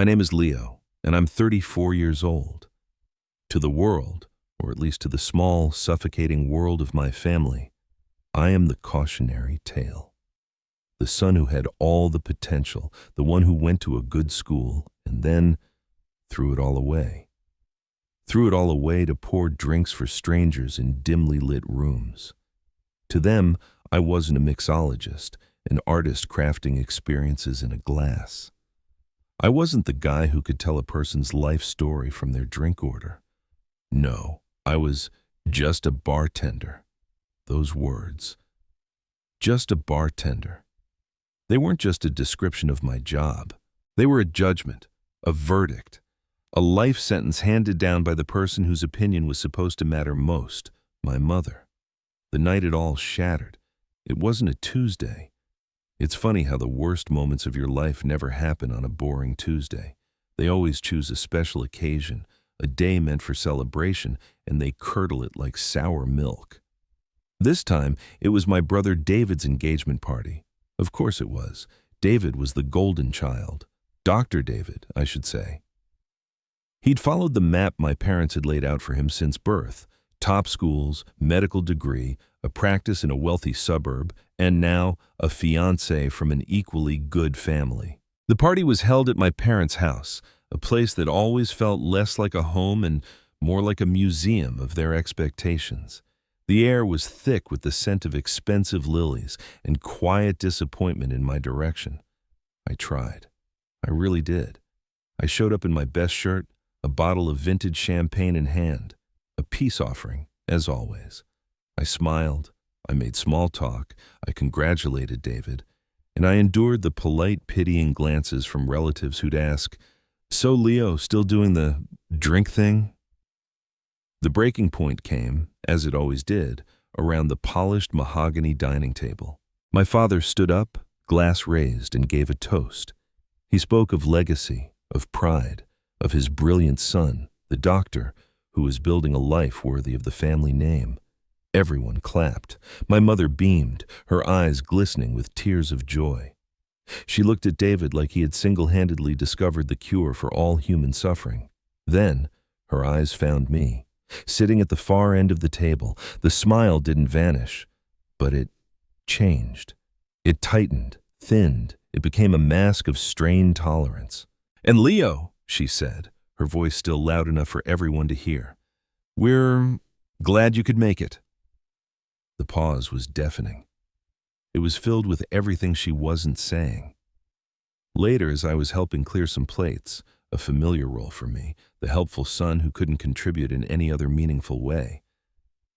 My name is Leo, and I'm 34 years old. To the world, or at least to the small, suffocating world of my family, I am the cautionary tale. The son who had all the potential, the one who went to a good school, and then threw it all away. Threw it all away to pour drinks for strangers in dimly lit rooms. To them, I wasn't a mixologist, an artist crafting experiences in a glass. I wasn't the guy who could tell a person's life story from their drink order. No, I was just a bartender. Those words. Just a bartender. They weren't just a description of my job. They were a judgment, a verdict, a life sentence handed down by the person whose opinion was supposed to matter most, my mother. The night it all shattered. It wasn't a Tuesday. It's funny how the worst moments of your life never happen on a boring Tuesday. They always choose a special occasion, a day meant for celebration, and they curdle it like sour milk. This time, it was my brother David's engagement party. Of course it was. David was the golden child. Dr. David, I should say. He'd followed the map my parents had laid out for him since birth. Top schools, medical degree, a practice in a wealthy suburb, and now a fiancé from an equally good family. The party was held at my parents' house, a place that always felt less like a home and more like a museum of their expectations. The air was thick with the scent of expensive lilies and quiet disappointment in my direction. I tried. I really did. I showed up in my best shirt, a bottle of vintage champagne in hand, a peace offering, as always. I smiled, I made small talk, I congratulated David, and I endured the polite, pitying glances from relatives who'd ask, "So Leo, still doing the drink thing?" The breaking point came, as it always did, around the polished mahogany dining table. My father stood up, glass raised, and gave a toast. He spoke of legacy, of pride, of his brilliant son, the doctor, who was building a life worthy of the family name. Everyone clapped. My mother beamed, her eyes glistening with tears of joy. She looked at David like he had single-handedly discovered the cure for all human suffering. Then, her eyes found me. Sitting at the far end of the table, the smile didn't vanish, but it changed. It tightened, thinned. It became a mask of strained tolerance. "And Leo," she said, her voice still loud enough for everyone to hear, "we're glad you could make it." The pause was deafening. It was filled with everything she wasn't saying. Later, as I was helping clear some plates, a familiar role for me, the helpful son who couldn't contribute in any other meaningful way,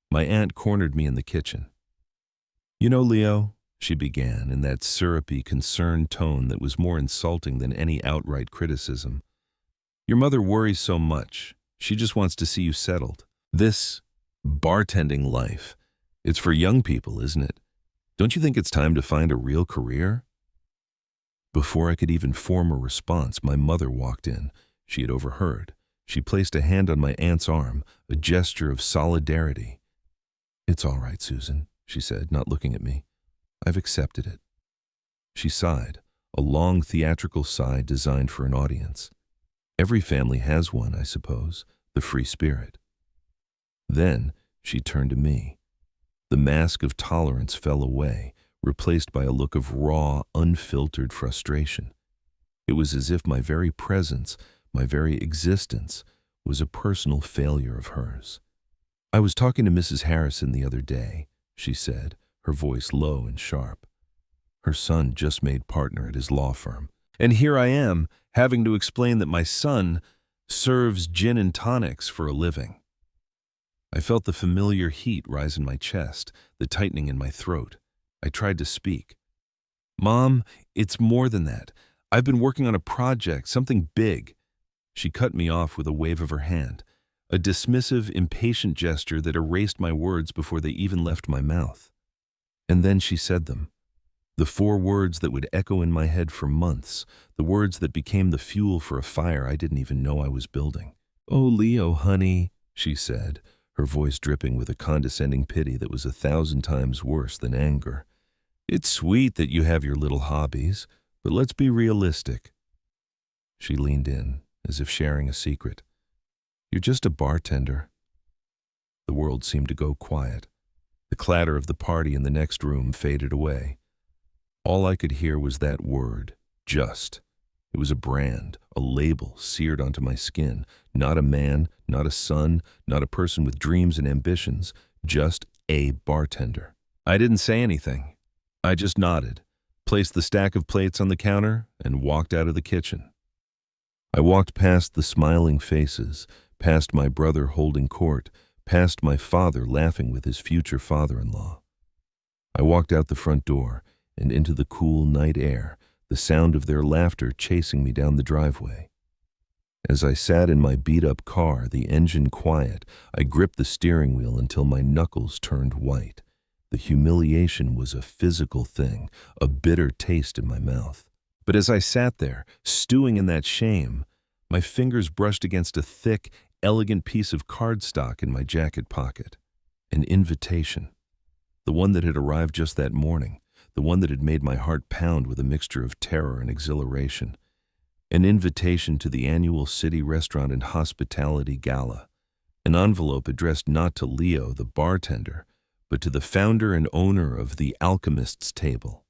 my aunt cornered me in the kitchen. "You know, Leo," she began in that syrupy, concerned tone that was more insulting than any outright criticism, "your mother worries so much. She just wants to see you settled. This bartending life, it's for young people, isn't it? Don't you think it's time to find a real career?" Before I could even form a response, my mother walked in. She had overheard. She placed a hand on my aunt's arm, a gesture of solidarity. "It's all right, Susan," she said, not looking at me. "I've accepted it." She sighed, a long theatrical sigh designed for an audience. Every family has one, I suppose, the free spirit. Then she turned to me. The mask of tolerance fell away, replaced by a look of raw, unfiltered frustration. It was as if my very presence, my very existence, was a personal failure of hers. "I was talking to Mrs. Harrison the other day," she said, her voice low and sharp. Her son just made partner at his law firm. "And here I am, having to explain that my son serves gin and tonics for a living." I felt the familiar heat rise in my chest, the tightening in my throat. I tried to speak. "Mom, it's more than that. I've been working on a project, something big." She cut me off with a wave of her hand, a dismissive, impatient gesture that erased my words before they even left my mouth. And then she said them. The 4 words that would echo in my head for months, the words that became the fuel for a fire I didn't even know I was building. "Oh, Leo, honey," she said, her voice dripping with a condescending pity that was 1,000 times worse than anger. "It's sweet that you have your little hobbies, but let's be realistic." She leaned in, as if sharing a secret. "You're just a bartender." The world seemed to go quiet. The clatter of the party in the next room faded away. All I could hear was that word, just. It was a brand, a label seared onto my skin. Not a man, not a son, not a person with dreams and ambitions, just a bartender. I didn't say anything. I just nodded, placed the stack of plates on the counter, and walked out of the kitchen. I walked past the smiling faces, past my brother holding court, past my father laughing with his future father-in-law. I walked out the front door and into the cool night air, the sound of their laughter chasing me down the driveway. As I sat in my beat-up car, the engine quiet, I gripped the steering wheel until my knuckles turned white. The humiliation was a physical thing, a bitter taste in my mouth. But as I sat there, stewing in that shame, my fingers brushed against a thick, elegant piece of cardstock in my jacket pocket. An invitation. The one that had arrived just that morning. The one that had made my heart pound with a mixture of terror and exhilaration. An invitation to the annual city restaurant and hospitality gala. An envelope addressed not to Leo, the bartender, but to the founder and owner of the Alchemist's Table.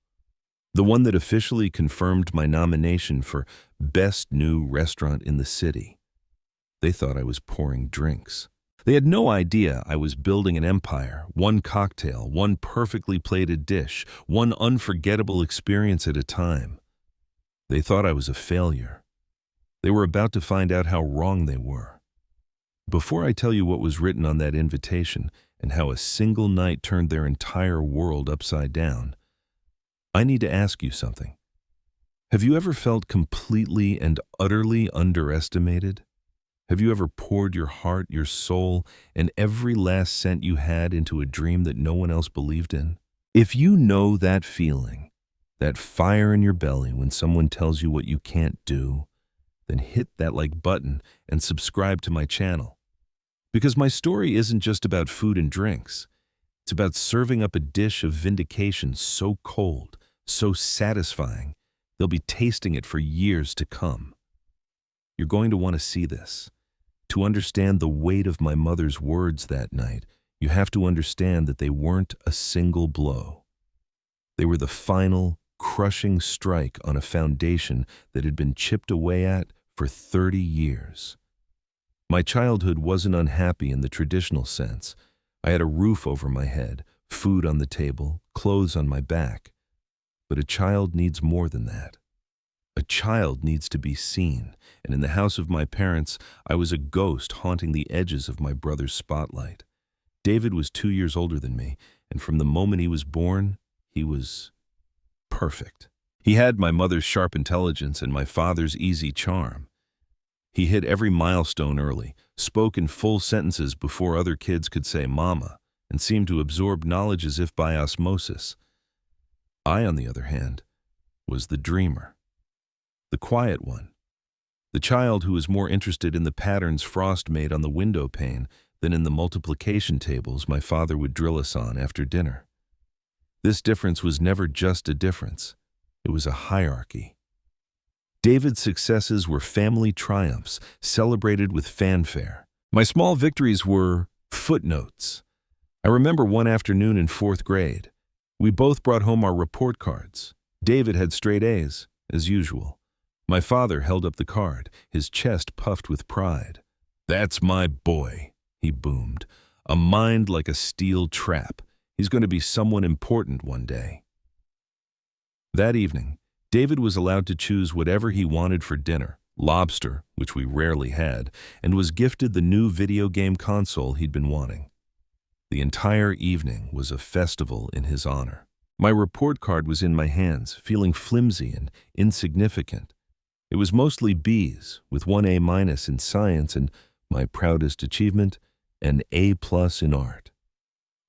The one that officially confirmed my nomination for Best New Restaurant in the City. They thought I was pouring drinks. They had no idea I was building an empire, one cocktail, one perfectly plated dish, one unforgettable experience at a time. They thought I was a failure. They were about to find out how wrong they were. Before I tell you what was written on that invitation and how a single night turned their entire world upside down, I need to ask you something. Have you ever felt completely and utterly underestimated? Have you ever poured your heart, your soul, and every last cent you had into a dream that no one else believed in? If you know that feeling, that fire in your belly when someone tells you what you can't do, then hit that like button and subscribe to my channel. Because my story isn't just about food and drinks. It's about serving up a dish of vindication so cold, so satisfying, they'll be tasting it for years to come. You're going to want to see this. To understand the weight of my mother's words that night, you have to understand that they weren't a single blow. They were the final, crushing strike on a foundation that had been chipped away at for 30 years. My childhood wasn't unhappy in the traditional sense. I had a roof over my head, food on the table, clothes on my back. But a child needs more than that. A child needs to be seen, and in the house of my parents, I was a ghost haunting the edges of my brother's spotlight. David was 2 years older than me, and from the moment he was born, he was perfect. He had my mother's sharp intelligence and my father's easy charm. He hit every milestone early, spoke in full sentences before other kids could say mama, and seemed to absorb knowledge as if by osmosis. I, on the other hand, was the dreamer. The quiet one. The child who was more interested in the patterns Frost made on the window pane than in the multiplication tables my father would drill us on after dinner. This difference was never just a difference. It was a hierarchy. David's successes were family triumphs, celebrated with fanfare. My small victories were footnotes. I remember one afternoon in 4th grade. We both brought home our report cards. David had straight A's, as usual. My father held up the card, his chest puffed with pride. "That's my boy," he boomed. "A mind like a steel trap. He's going to be someone important one day." That evening, David was allowed to choose whatever he wanted for dinner, lobster, which we rarely had, and was gifted the new video game console he'd been wanting. The entire evening was a festival in his honor. My report card was in my hands, feeling flimsy and insignificant. It was mostly B's, with 1 A- in science and, my proudest achievement, an A+ in art.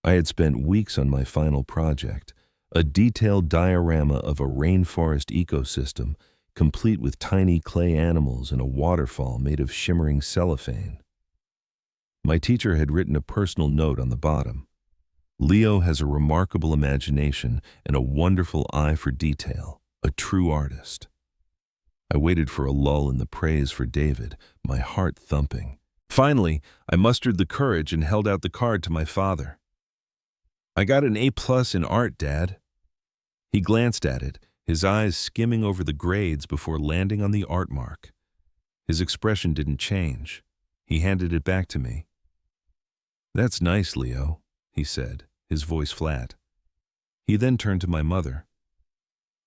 I had spent weeks on my final project, a detailed diorama of a rainforest ecosystem, complete with tiny clay animals and a waterfall made of shimmering cellophane. My teacher had written a personal note on the bottom. "Leo has a remarkable imagination and a wonderful eye for detail, a true artist." I waited for a lull in the praise for David, my heart thumping. Finally, I mustered the courage and held out the card to my father. "I got an A+ in art, Dad." He glanced at it, his eyes skimming over the grades before landing on the art mark. His expression didn't change. He handed it back to me. "That's nice, Leo," he said, his voice flat. He then turned to my mother.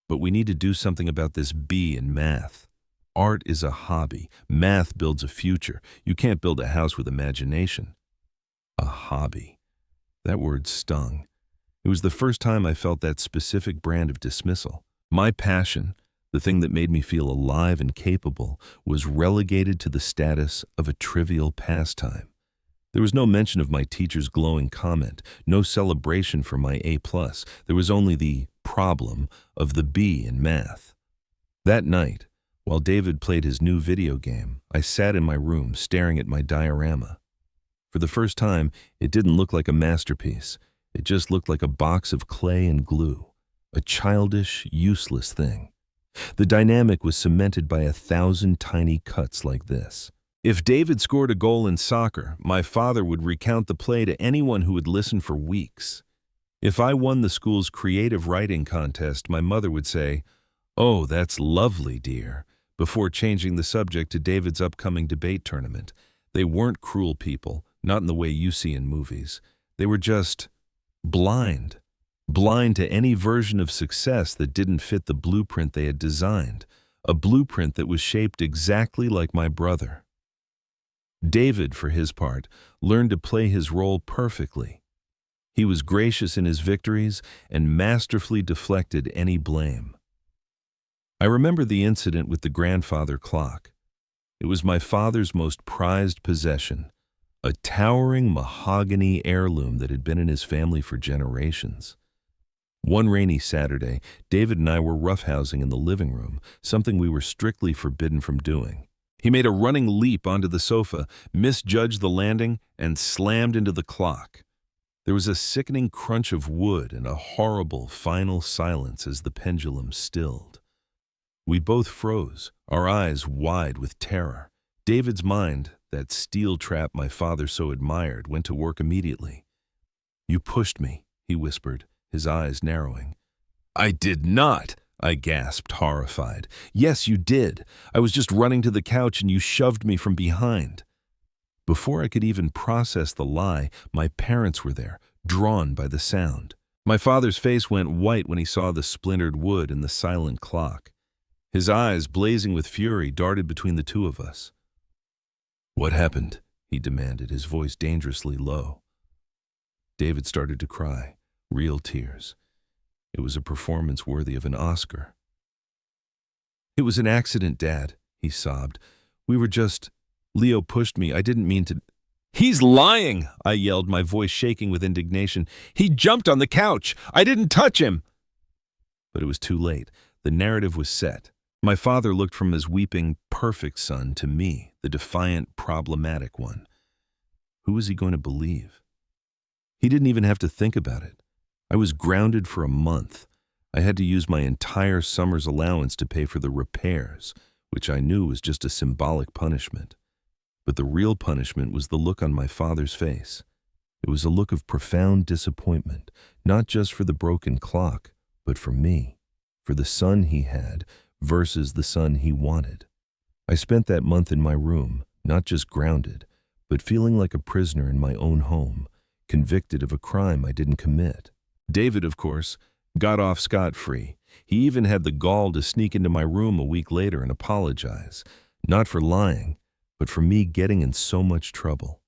"But we need to do something about this B in math. Art is a hobby. Math builds a future. You can't build a house with imagination." A hobby. That word stung. It was the first time I felt that specific brand of dismissal. My passion, the thing that made me feel alive and capable, was relegated to the status of a trivial pastime. There was no mention of my teacher's glowing comment, no celebration for my A+. There was only the problem of the B in math. That night, while David played his new video game, I sat in my room staring at my diorama. For the first time, it didn't look like a masterpiece. It just looked like a box of clay and glue, a childish, useless thing. The dynamic was cemented by 1,000 tiny cuts like this. If David scored a goal in soccer, my father would recount the play to anyone who would listen for weeks. If I won the school's creative writing contest, my mother would say, "Oh, that's lovely, dear," before changing the subject to David's upcoming debate tournament. They weren't cruel people, not in the way you see in movies. They were just blind. Blind to any version of success that didn't fit the blueprint they had designed, a blueprint that was shaped exactly like my brother. David, for his part, learned to play his role perfectly. He was gracious in his victories and masterfully deflected any blame. I remember the incident with the grandfather clock. It was my father's most prized possession, a towering mahogany heirloom that had been in his family for generations. One rainy Saturday, David and I were roughhousing in the living room, something we were strictly forbidden from doing. He made a running leap onto the sofa, misjudged the landing, and slammed into the clock. There was a sickening crunch of wood and a horrible final silence as the pendulum stilled. We both froze, our eyes wide with terror. David's mind, that steel trap my father so admired, went to work immediately. "You pushed me," he whispered, his eyes narrowing. "I did not," I gasped, horrified. "Yes, you did. I was just running to the couch and you shoved me from behind." Before I could even process the lie, my parents were there, drawn by the sound. My father's face went white when he saw the splintered wood and the silent clock. His eyes, blazing with fury, darted between the two of us. "What happened?" he demanded, his voice dangerously low. David started to cry, real tears. It was a performance worthy of an Oscar. "It was an accident, Dad," he sobbed. Leo pushed me. I didn't mean to." "He's lying!" I yelled, my voice shaking with indignation. "He jumped on the couch! I didn't touch him!" But it was too late. The narrative was set. My father looked from his weeping, perfect son to me, the defiant, problematic one. Who was he going to believe? He didn't even have to think about it. I was grounded for a month. I had to use my entire summer's allowance to pay for the repairs, which I knew was just a symbolic punishment. But the real punishment was the look on my father's face. It was a look of profound disappointment, not just for the broken clock, but for me, for the son he had versus the son he wanted. I spent that month in my room, not just grounded, but feeling like a prisoner in my own home, convicted of a crime I didn't commit. David, of course, got off scot-free. He even had the gall to sneak into my room a week later and apologize, not for lying, but for me getting in so much trouble.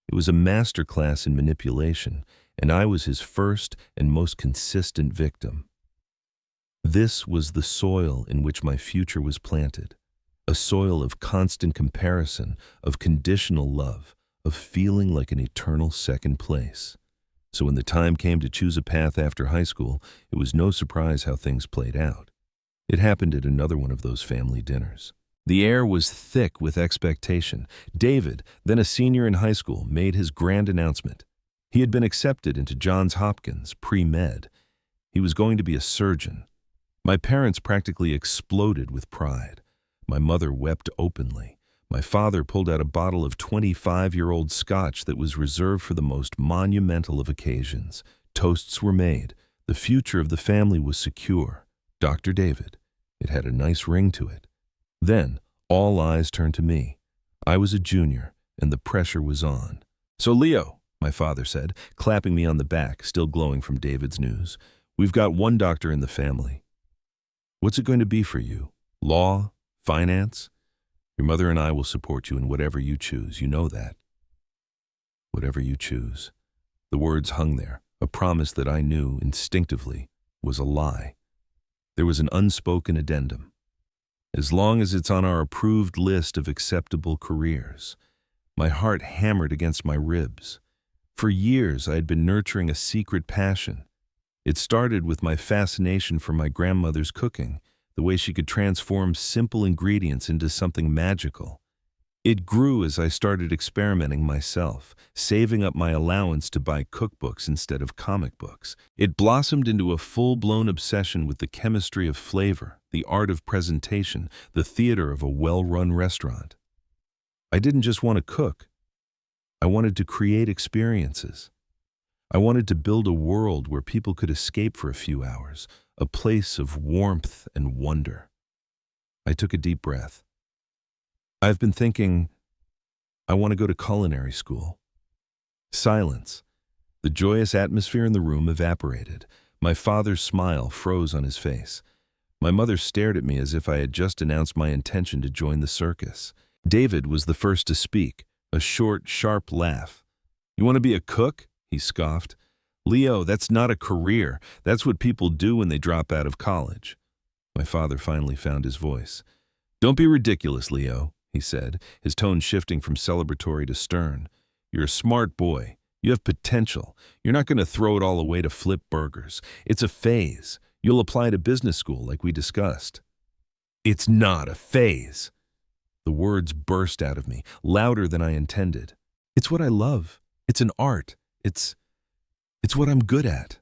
It was a masterclass in manipulation, and I was his first and most consistent victim. This was the soil in which my future was planted, a soil of constant comparison, of conditional love, of feeling like an eternal second place. So when the time came to choose a path after high school, it was no surprise how things played out. It happened at another one of those family dinners. The air was thick with expectation. David, then a senior in high school, made his grand announcement. He had been accepted into Johns Hopkins pre-med. He was going to be a surgeon. My parents practically exploded with pride. My mother wept openly. My father pulled out a bottle of 25-year-old scotch that was reserved for the most monumental of occasions. Toasts were made. The future of the family was secure. Dr. David. It had a nice ring to it. Then, all eyes turned to me. I was a junior, and the pressure was on. "So, Leo," my father said, clapping me on the back, still glowing from David's news, "we've got one doctor in the family. What's it going to be for you? Law? Finance? Your mother and I will support you in whatever you choose. You know that." Whatever you choose. The words hung there, a promise that I knew, instinctively, was a lie. There was an unspoken addendum. As long as it's on our approved list of acceptable careers. My heart hammered against my ribs. For years, I had been nurturing a secret passion. It started with my fascination for my grandmother's cooking, the way she could transform simple ingredients into something magical. It grew as I started experimenting myself, saving up my allowance to buy cookbooks instead of comic books. It blossomed into a full-blown obsession with the chemistry of flavor, the art of presentation, the theater of a well-run restaurant. I didn't just want to cook. I wanted to create experiences. I wanted to build a world where people could escape for a few hours, a place of warmth and wonder. I took a deep breath. I've been thinking, I want to go to culinary school. Silence. The joyous atmosphere in the room evaporated. My father's smile froze on his face. My mother stared at me as if I had just announced my intention to join the circus. David was the first to speak, a short, sharp laugh. "You want to be a cook?" he scoffed. "Leo, that's not a career. That's what people do when they drop out of college." My father finally found his voice. "Don't be ridiculous, Leo," he said, his tone shifting from celebratory to stern. "You're a smart boy. You have potential. You're not going to throw it all away to flip burgers. It's a phase. You'll apply to business school like we discussed." "It's not a phase." The words burst out of me, louder than I intended. "It's what I love. It's an art. It's what I'm good at."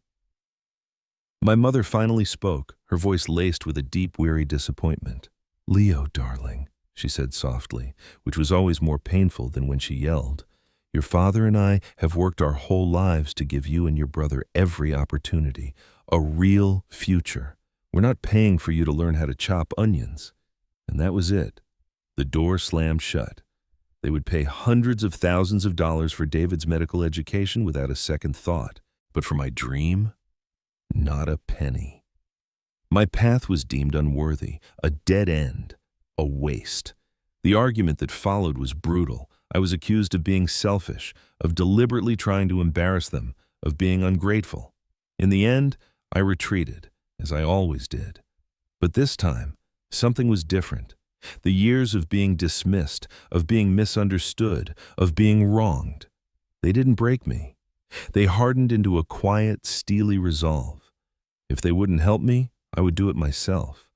My mother finally spoke, her voice laced with a deep, weary disappointment. "Leo, darling," she said softly, which was always more painful than when she yelled. "Your father and I have worked our whole lives to give you and your brother every opportunity, a real future. We're not paying for you to learn how to chop onions." And that was it. The door slammed shut. They would pay hundreds of thousands of dollars for David's medical education without a second thought. But for my dream, not a penny. My path was deemed unworthy, a dead end, a waste. The argument that followed was brutal. I was accused of being selfish, of deliberately trying to embarrass them, of being ungrateful. In the end, I retreated, as I always did. But this time, something was different. The years of being dismissed, of being misunderstood, of being wronged, they didn't break me. They hardened into a quiet, steely resolve. If they wouldn't help me, I would do it myself.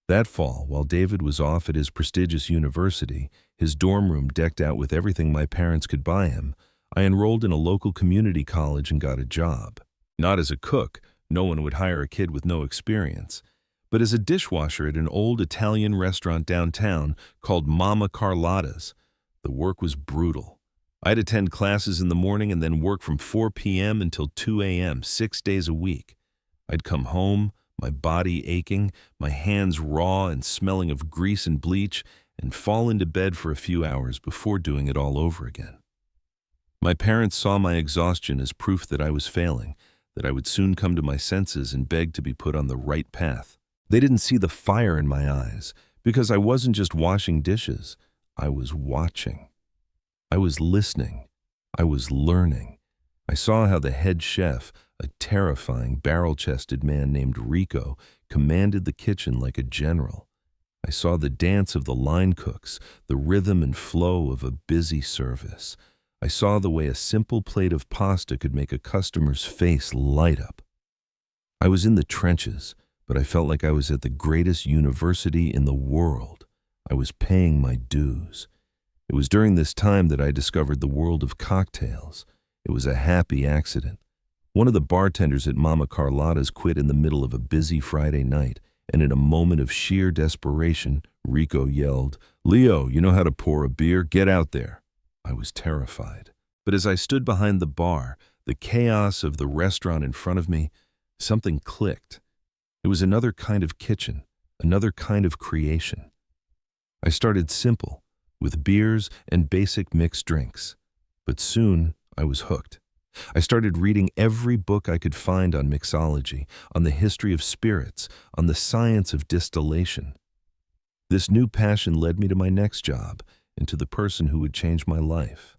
That fall, while David was off at his prestigious university, his dorm room decked out with everything my parents could buy him, I enrolled in a local community college and got a job. Not as a cook, no one would hire a kid with no experience, but as a dishwasher at an old Italian restaurant downtown called Mama Carlotta's. The work was brutal. I'd attend classes in the morning and then work from 4 p.m. until 2 a.m., 6 days a week. I'd come home, my body aching, my hands raw and smelling of grease and bleach, and fall into bed for a few hours before doing it all over again. My parents saw my exhaustion as proof that I was failing, that I would soon come to my senses and beg to be put on the right path. They didn't see the fire in my eyes, because I wasn't just washing dishes. I was watching. I was listening. I was learning. I saw how the head chef, a terrifying barrel-chested man named Rico, commanded the kitchen like a general. I saw the dance of the line cooks, the rhythm and flow of a busy service. I saw the way a simple plate of pasta could make a customer's face light up. I was in the trenches, but I felt like I was at the greatest university in the world. I was paying my dues. It was during this time that I discovered the world of cocktails. It was a happy accident. One of the bartenders at Mama Carlotta's quit in the middle of a busy Friday night, and in a moment of sheer desperation, Rico yelled, "Leo, you know how to pour a beer? Get out there." I was terrified. But as I stood behind the bar, the chaos of the restaurant in front of me, something clicked. It was another kind of kitchen, another kind of creation. I started simple, with beers and basic mixed drinks. But soon, I was hooked. I started reading every book I could find on mixology, on the history of spirits, on the science of distillation. This new passion led me to my next job and to the person who would change my life.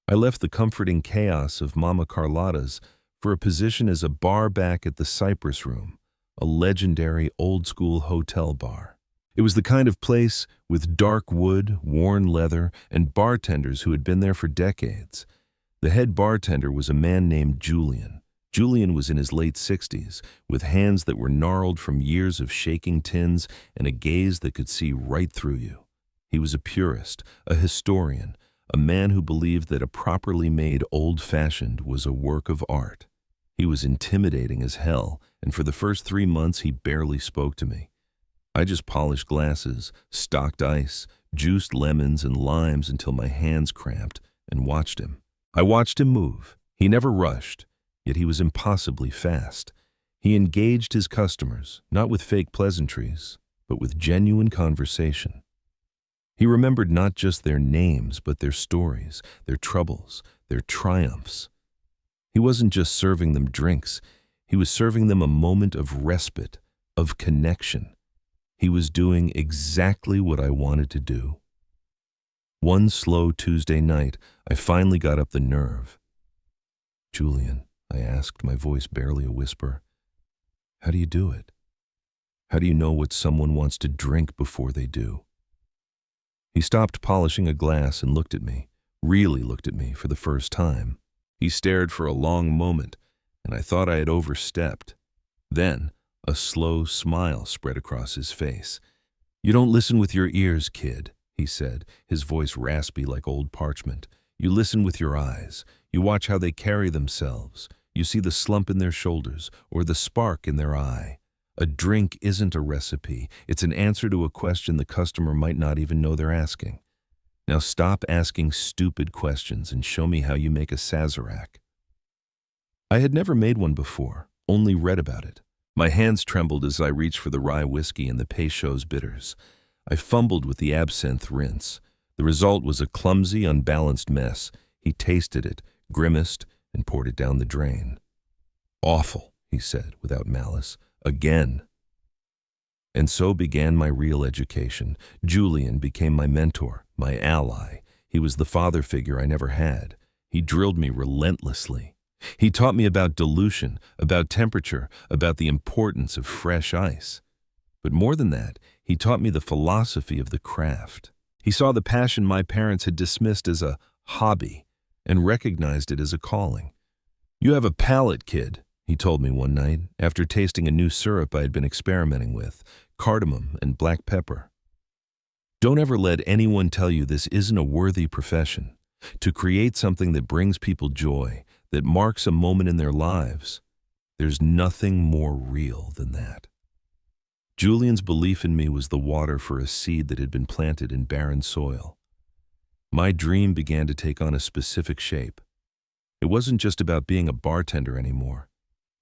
I left the comforting chaos of Mama Carlotta's for a position as a bar back at the Cypress Room, a legendary old-school hotel bar. It was the kind of place with dark wood, worn leather, and bartenders who had been there for decades. The head bartender was a man named Julian. Julian was in his late 60s, with hands that were gnarled from years of shaking tins and a gaze that could see right through you. He was a purist, a historian, a man who believed that a properly made old-fashioned was a work of art. He was intimidating as hell, and for the first 3 months he barely spoke to me. I just polished glasses, stocked ice, juiced lemons and limes until my hands cramped, and watched him. I watched him move. He never rushed, yet he was impossibly fast. He engaged his customers, not with fake pleasantries, but with genuine conversation. He remembered not just their names, but their stories, their troubles, their triumphs. He wasn't just serving them drinks. He was serving them a moment of respite, of connection. He was doing exactly what I wanted to do. One slow Tuesday night, I finally got up the nerve. "Julian," I asked, my voice barely a whisper, "how do you do it? How do you know what someone wants to drink before they do?" He stopped polishing a glass and looked at me, really looked at me for the first time. He stared for a long moment, and I thought I had overstepped. Then, a slow smile spread across his face. "You don't listen with your ears, kid," he said, his voice raspy like old parchment. "You listen with your eyes. You watch how they carry themselves. You see the slump in their shoulders or the spark in their eye. A drink isn't a recipe. It's an answer to a question the customer might not even know they're asking. Now stop asking stupid questions and show me how you make a Sazerac." I had never made one before, only read about it. My hands trembled as I reached for the rye whiskey and the Peychaud's bitters. I fumbled with the absinthe rinse. The result was a clumsy, unbalanced mess. He tasted it, grimaced, and poured it down the drain. "Awful," he said, without malice. "Again." And so began my real education. Julian became my mentor, my ally. He was the father figure I never had. He drilled me relentlessly. He taught me about dilution, about temperature, about the importance of fresh ice. But more than that, he taught me the philosophy of the craft. He saw the passion my parents had dismissed as a hobby and recognized it as a calling. "You have a palate, kid," he told me one night after tasting a new syrup I had been experimenting with, cardamom and black pepper. "Don't ever let anyone tell you this isn't a worthy profession. To create something that brings people joy, that marks a moment in their lives, there's nothing more real than that." Julian's belief in me was the water for a seed that had been planted in barren soil. My dream began to take on a specific shape. It wasn't just about being a bartender anymore.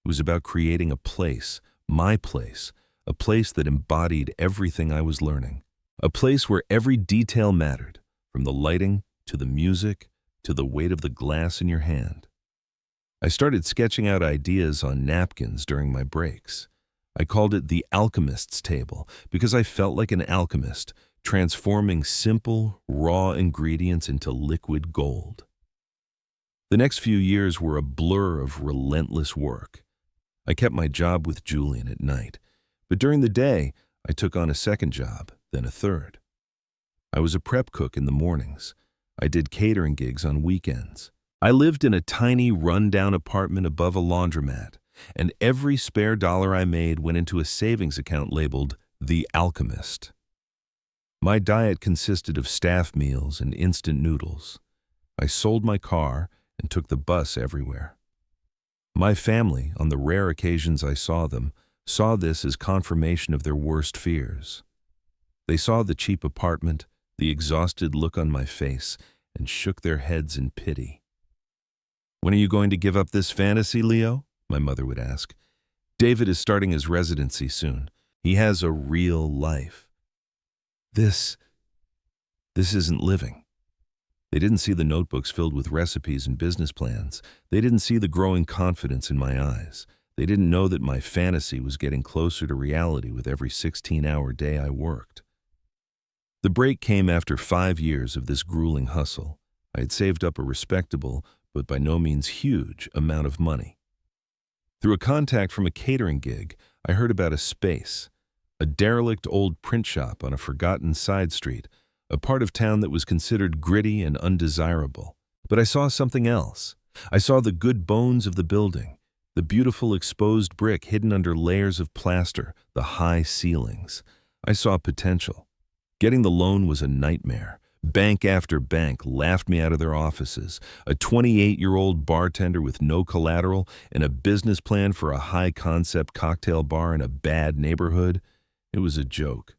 It was about creating a place, my place, a place that embodied everything I was learning, a place where every detail mattered, from the lighting to the music to the weight of the glass in your hand. I started sketching out ideas on napkins during my breaks. I called it the alchemist's table because I felt like an alchemist, transforming simple, raw ingredients into liquid gold. The next few years were a blur of relentless work. I kept my job with Julian at night, but during the day, I took on a second job, then a third. I was a prep cook in the mornings. I did catering gigs on weekends. I lived in a tiny, run-down apartment above a laundromat, and every spare dollar I made went into a savings account labeled The Alchemist. My diet consisted of staff meals and instant noodles. I sold my car and took the bus everywhere. My family, on the rare occasions I saw them, saw this as confirmation of their worst fears. They saw the cheap apartment, the exhausted look on my face, and shook their heads in pity. "When are you going to give up this fantasy, Leo?" my mother would ask. "David is starting his residency soon. He has a real life. This isn't living." They didn't see the notebooks filled with recipes and business plans. They didn't see the growing confidence in my eyes. They didn't know that my fantasy was getting closer to reality with every 16-hour day I worked. The break came after 5 years of this grueling hustle. I had saved up a respectable, but by no means huge, amount of money. Through a contact from a catering gig, I heard about a space, a derelict old print shop on a forgotten side street, a part of town that was considered gritty and undesirable. But I saw something else. I saw the good bones of the building, the beautiful exposed brick hidden under layers of plaster, the high ceilings. I saw potential. Getting the loan was a nightmare. Bank after bank laughed me out of their offices. A 28-year-old bartender with no collateral and a business plan for a high-concept cocktail bar in a bad neighborhood. It was a joke.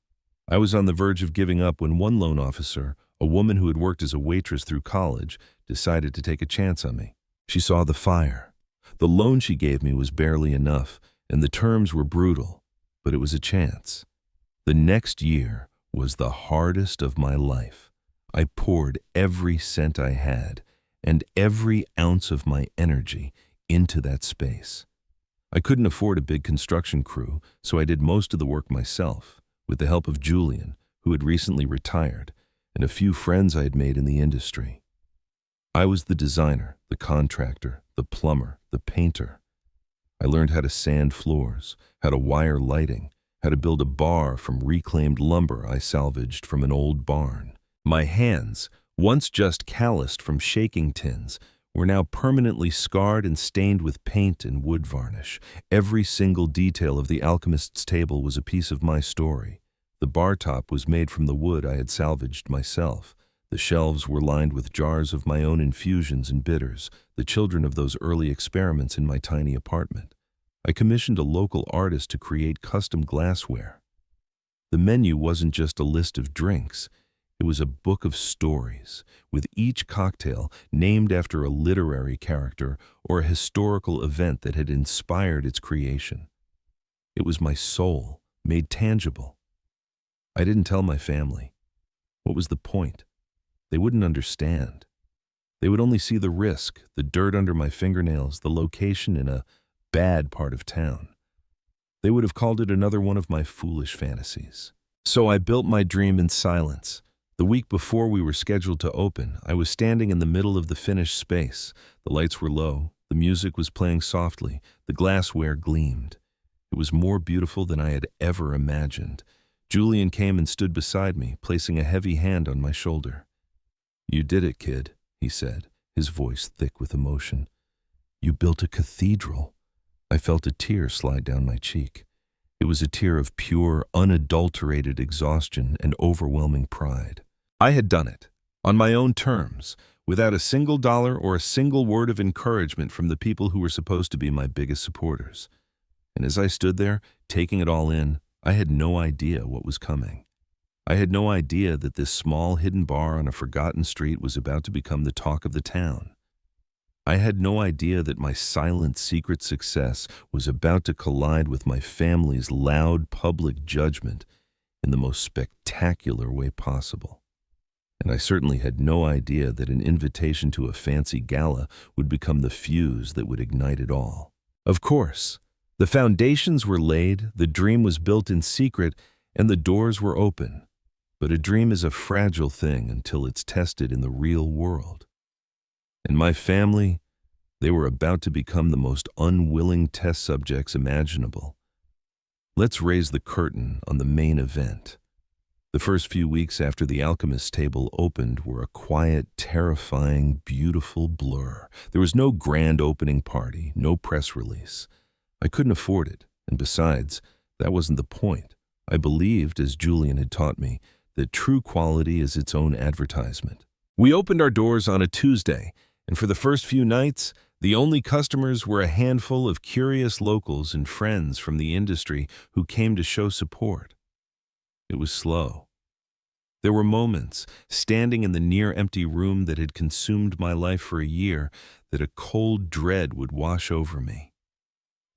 I was on the verge of giving up when one loan officer, a woman who had worked as a waitress through college, decided to take a chance on me. She saw the fire. The loan she gave me was barely enough, and the terms were brutal, but it was a chance. The next year was the hardest of my life. I poured every cent I had and every ounce of my energy into that space. I couldn't afford a big construction crew, so I did most of the work myself, with the help of Julian, who had recently retired, and a few friends I had made in the industry. I was the designer, the contractor, the plumber, the painter. I learned how to sand floors, how to wire lighting, how to build a bar from reclaimed lumber I salvaged from an old barn. My hands, once just calloused from shaking tins, were now permanently scarred and stained with paint and wood varnish. Every single detail of the alchemist's table was a piece of my story. The bar top was made from the wood I had salvaged myself. The shelves were lined with jars of my own infusions and bitters, the children of those early experiments in my tiny apartment. I commissioned a local artist to create custom glassware. The menu wasn't just a list of drinks. It was a book of stories, with each cocktail named after a literary character or a historical event that had inspired its creation. It was my soul, made tangible. I didn't tell my family. What was the point? They wouldn't understand. They would only see the risk, the dirt under my fingernails, the location in a bad part of town. They would have called it another one of my foolish fantasies. So I built my dream in silence. The week before we were scheduled to open, I was standing in the middle of the finished space. The lights were low, the music was playing softly, the glassware gleamed. It was more beautiful than I had ever imagined. Julian came and stood beside me, placing a heavy hand on my shoulder. "You did it, kid," he said, his voice thick with emotion. "You built a cathedral." I felt a tear slide down my cheek. It was a tear of pure, unadulterated exhaustion and overwhelming pride. I had done it, on my own terms, without a single dollar or a single word of encouragement from the people who were supposed to be my biggest supporters. And as I stood there, taking it all in, I had no idea what was coming. I had no idea that this small hidden bar on a forgotten street was about to become the talk of the town. I had no idea that my silent secret success was about to collide with my family's loud public judgment in the most spectacular way possible. And I certainly had no idea that an invitation to a fancy gala would become the fuse that would ignite it all. Of course, the foundations were laid, the dream was built in secret, and the doors were open. But a dream is a fragile thing until it's tested in the real world. And my family, they were about to become the most unwilling test subjects imaginable. Let's raise the curtain on the main event. The first few weeks after the alchemist's table opened were a quiet, terrifying, beautiful blur. There was no grand opening party, no press release. I couldn't afford it, and besides, that wasn't the point. I believed, as Julian had taught me, that true quality is its own advertisement. We opened our doors on a Tuesday, And for the first few nights, the only customers were a handful of curious locals and friends from the industry who came to show support. It was slow. There were moments, standing in the near-empty room that had consumed my life for a year, that a cold dread would wash over me.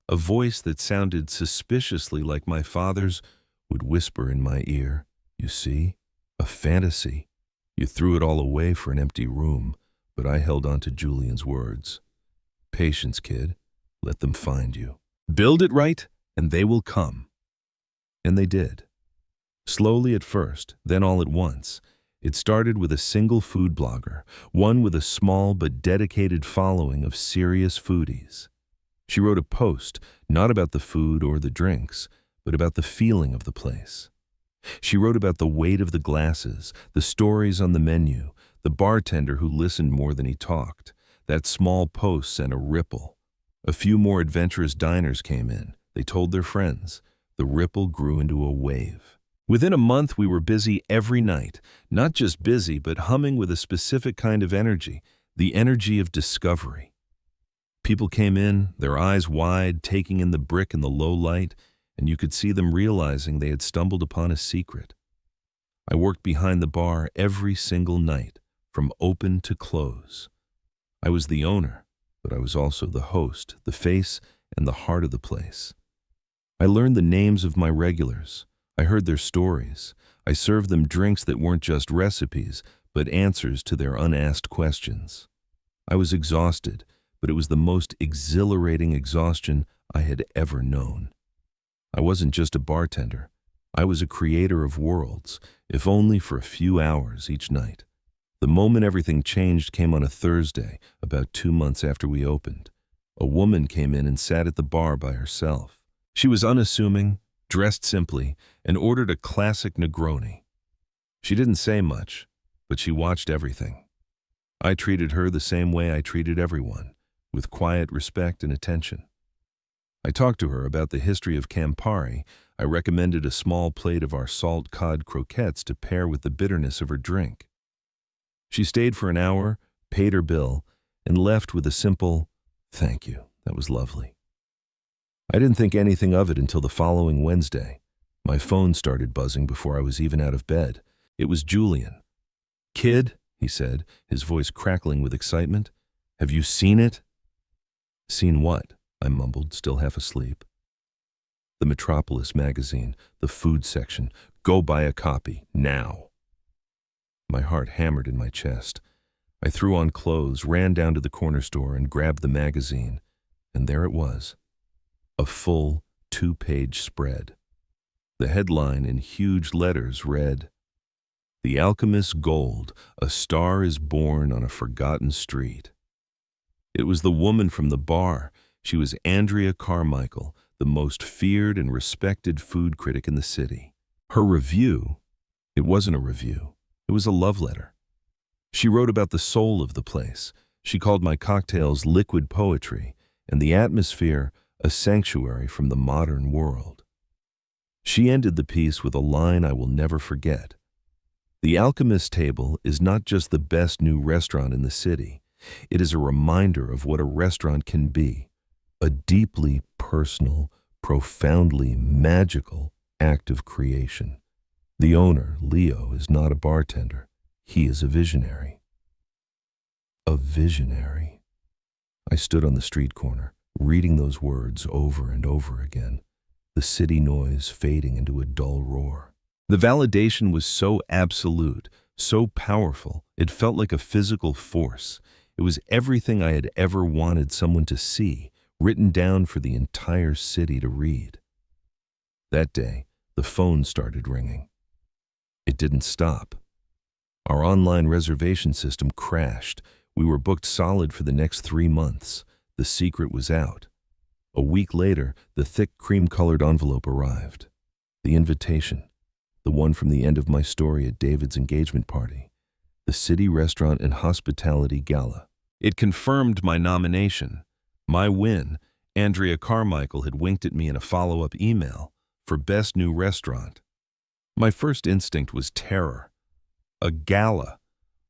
A voice that sounded suspiciously like my father's would whisper in my ear, "You see, a fantasy. You threw it all away for an empty room," but I held on to Julian's words. "Patience, kid. Let them find you. Build it right, and they will come." And they did. Slowly at first, then all at once. It started with a single food blogger, one with a small but dedicated following of serious foodies. She wrote a post, not about the food or the drinks, but about the feeling of the place. She wrote about the weight of the glasses, the stories on the menu, the bartender who listened more than he talked. That small post sent a ripple. A few more adventurous diners came in. They told their friends. The ripple grew into a wave. Within a month, we were busy every night. Not just busy, but humming with a specific kind of energy, the energy of discovery. People came in, their eyes wide, taking in the brick in the low light, and you could see them realizing they had stumbled upon a secret. I worked behind the bar every single night, from open to close. I was the owner, but I was also the host, the face, and the heart of the place. I learned the names of my regulars. I heard their stories. I served them drinks that weren't just recipes, but answers to their unasked questions. I was exhausted, but it was the most exhilarating exhaustion I had ever known. I wasn't just a bartender. I was a creator of worlds, if only for a few hours each night. The moment everything changed came on a Thursday, about 2 months after we opened. A woman came in and sat at the bar by herself. She was unassuming, dressed simply, and ordered a classic Negroni. She didn't say much, but she watched everything. I treated her the same way I treated everyone, with quiet respect and attention. I talked to her about the history of Campari. I recommended a small plate of our salt cod croquettes to pair with the bitterness of her drink. She stayed for an hour, paid her bill, and left with a simple, "Thank you, that was lovely." I didn't think anything of it until the following Wednesday. My phone started buzzing before I was even out of bed. It was Julian. "Kid," he said, his voice crackling with excitement, "have you seen it?" "Seen what?" I mumbled, still half asleep. "The Metropolis magazine, the food section. Go buy a copy, now." My heart hammered in my chest. I threw on clothes, ran down to the corner store, and grabbed the magazine. And there it was. A full 2-page spread. The headline in huge letters read, "The Alchemist's Gold, a star is born on a forgotten street." It was the woman from the bar. She was Andrea Carmichael, the most feared and respected food critic in the city. Her review, it wasn't a review, it was a love letter. She wrote about the soul of the place. She called my cocktails liquid poetry, and the atmosphere a sanctuary from the modern world. She ended the piece with a line I will never forget. "The Alchemist Table is not just the best new restaurant in the city. It is a reminder of what a restaurant can be, a deeply personal, profoundly magical act of creation. The owner, Leo, is not a bartender. He is a visionary." A visionary. I stood on the street corner, reading those words over and over again, the city noise fading into a dull roar. The validation was so absolute, so powerful, it felt like a physical force. It was everything I had ever wanted someone to see, written down for the entire city to read. That day, the phone started ringing. It didn't stop. Our online reservation system crashed. We were booked solid for the next 3 months. The secret was out. A week later, the thick cream-colored envelope arrived. The invitation, the one from the end of my story at David's engagement party, the City Restaurant and Hospitality Gala. It confirmed my nomination, my win. Andrea Carmichael had winked at me in a follow-up email for Best New Restaurant. My first instinct was terror. A gala,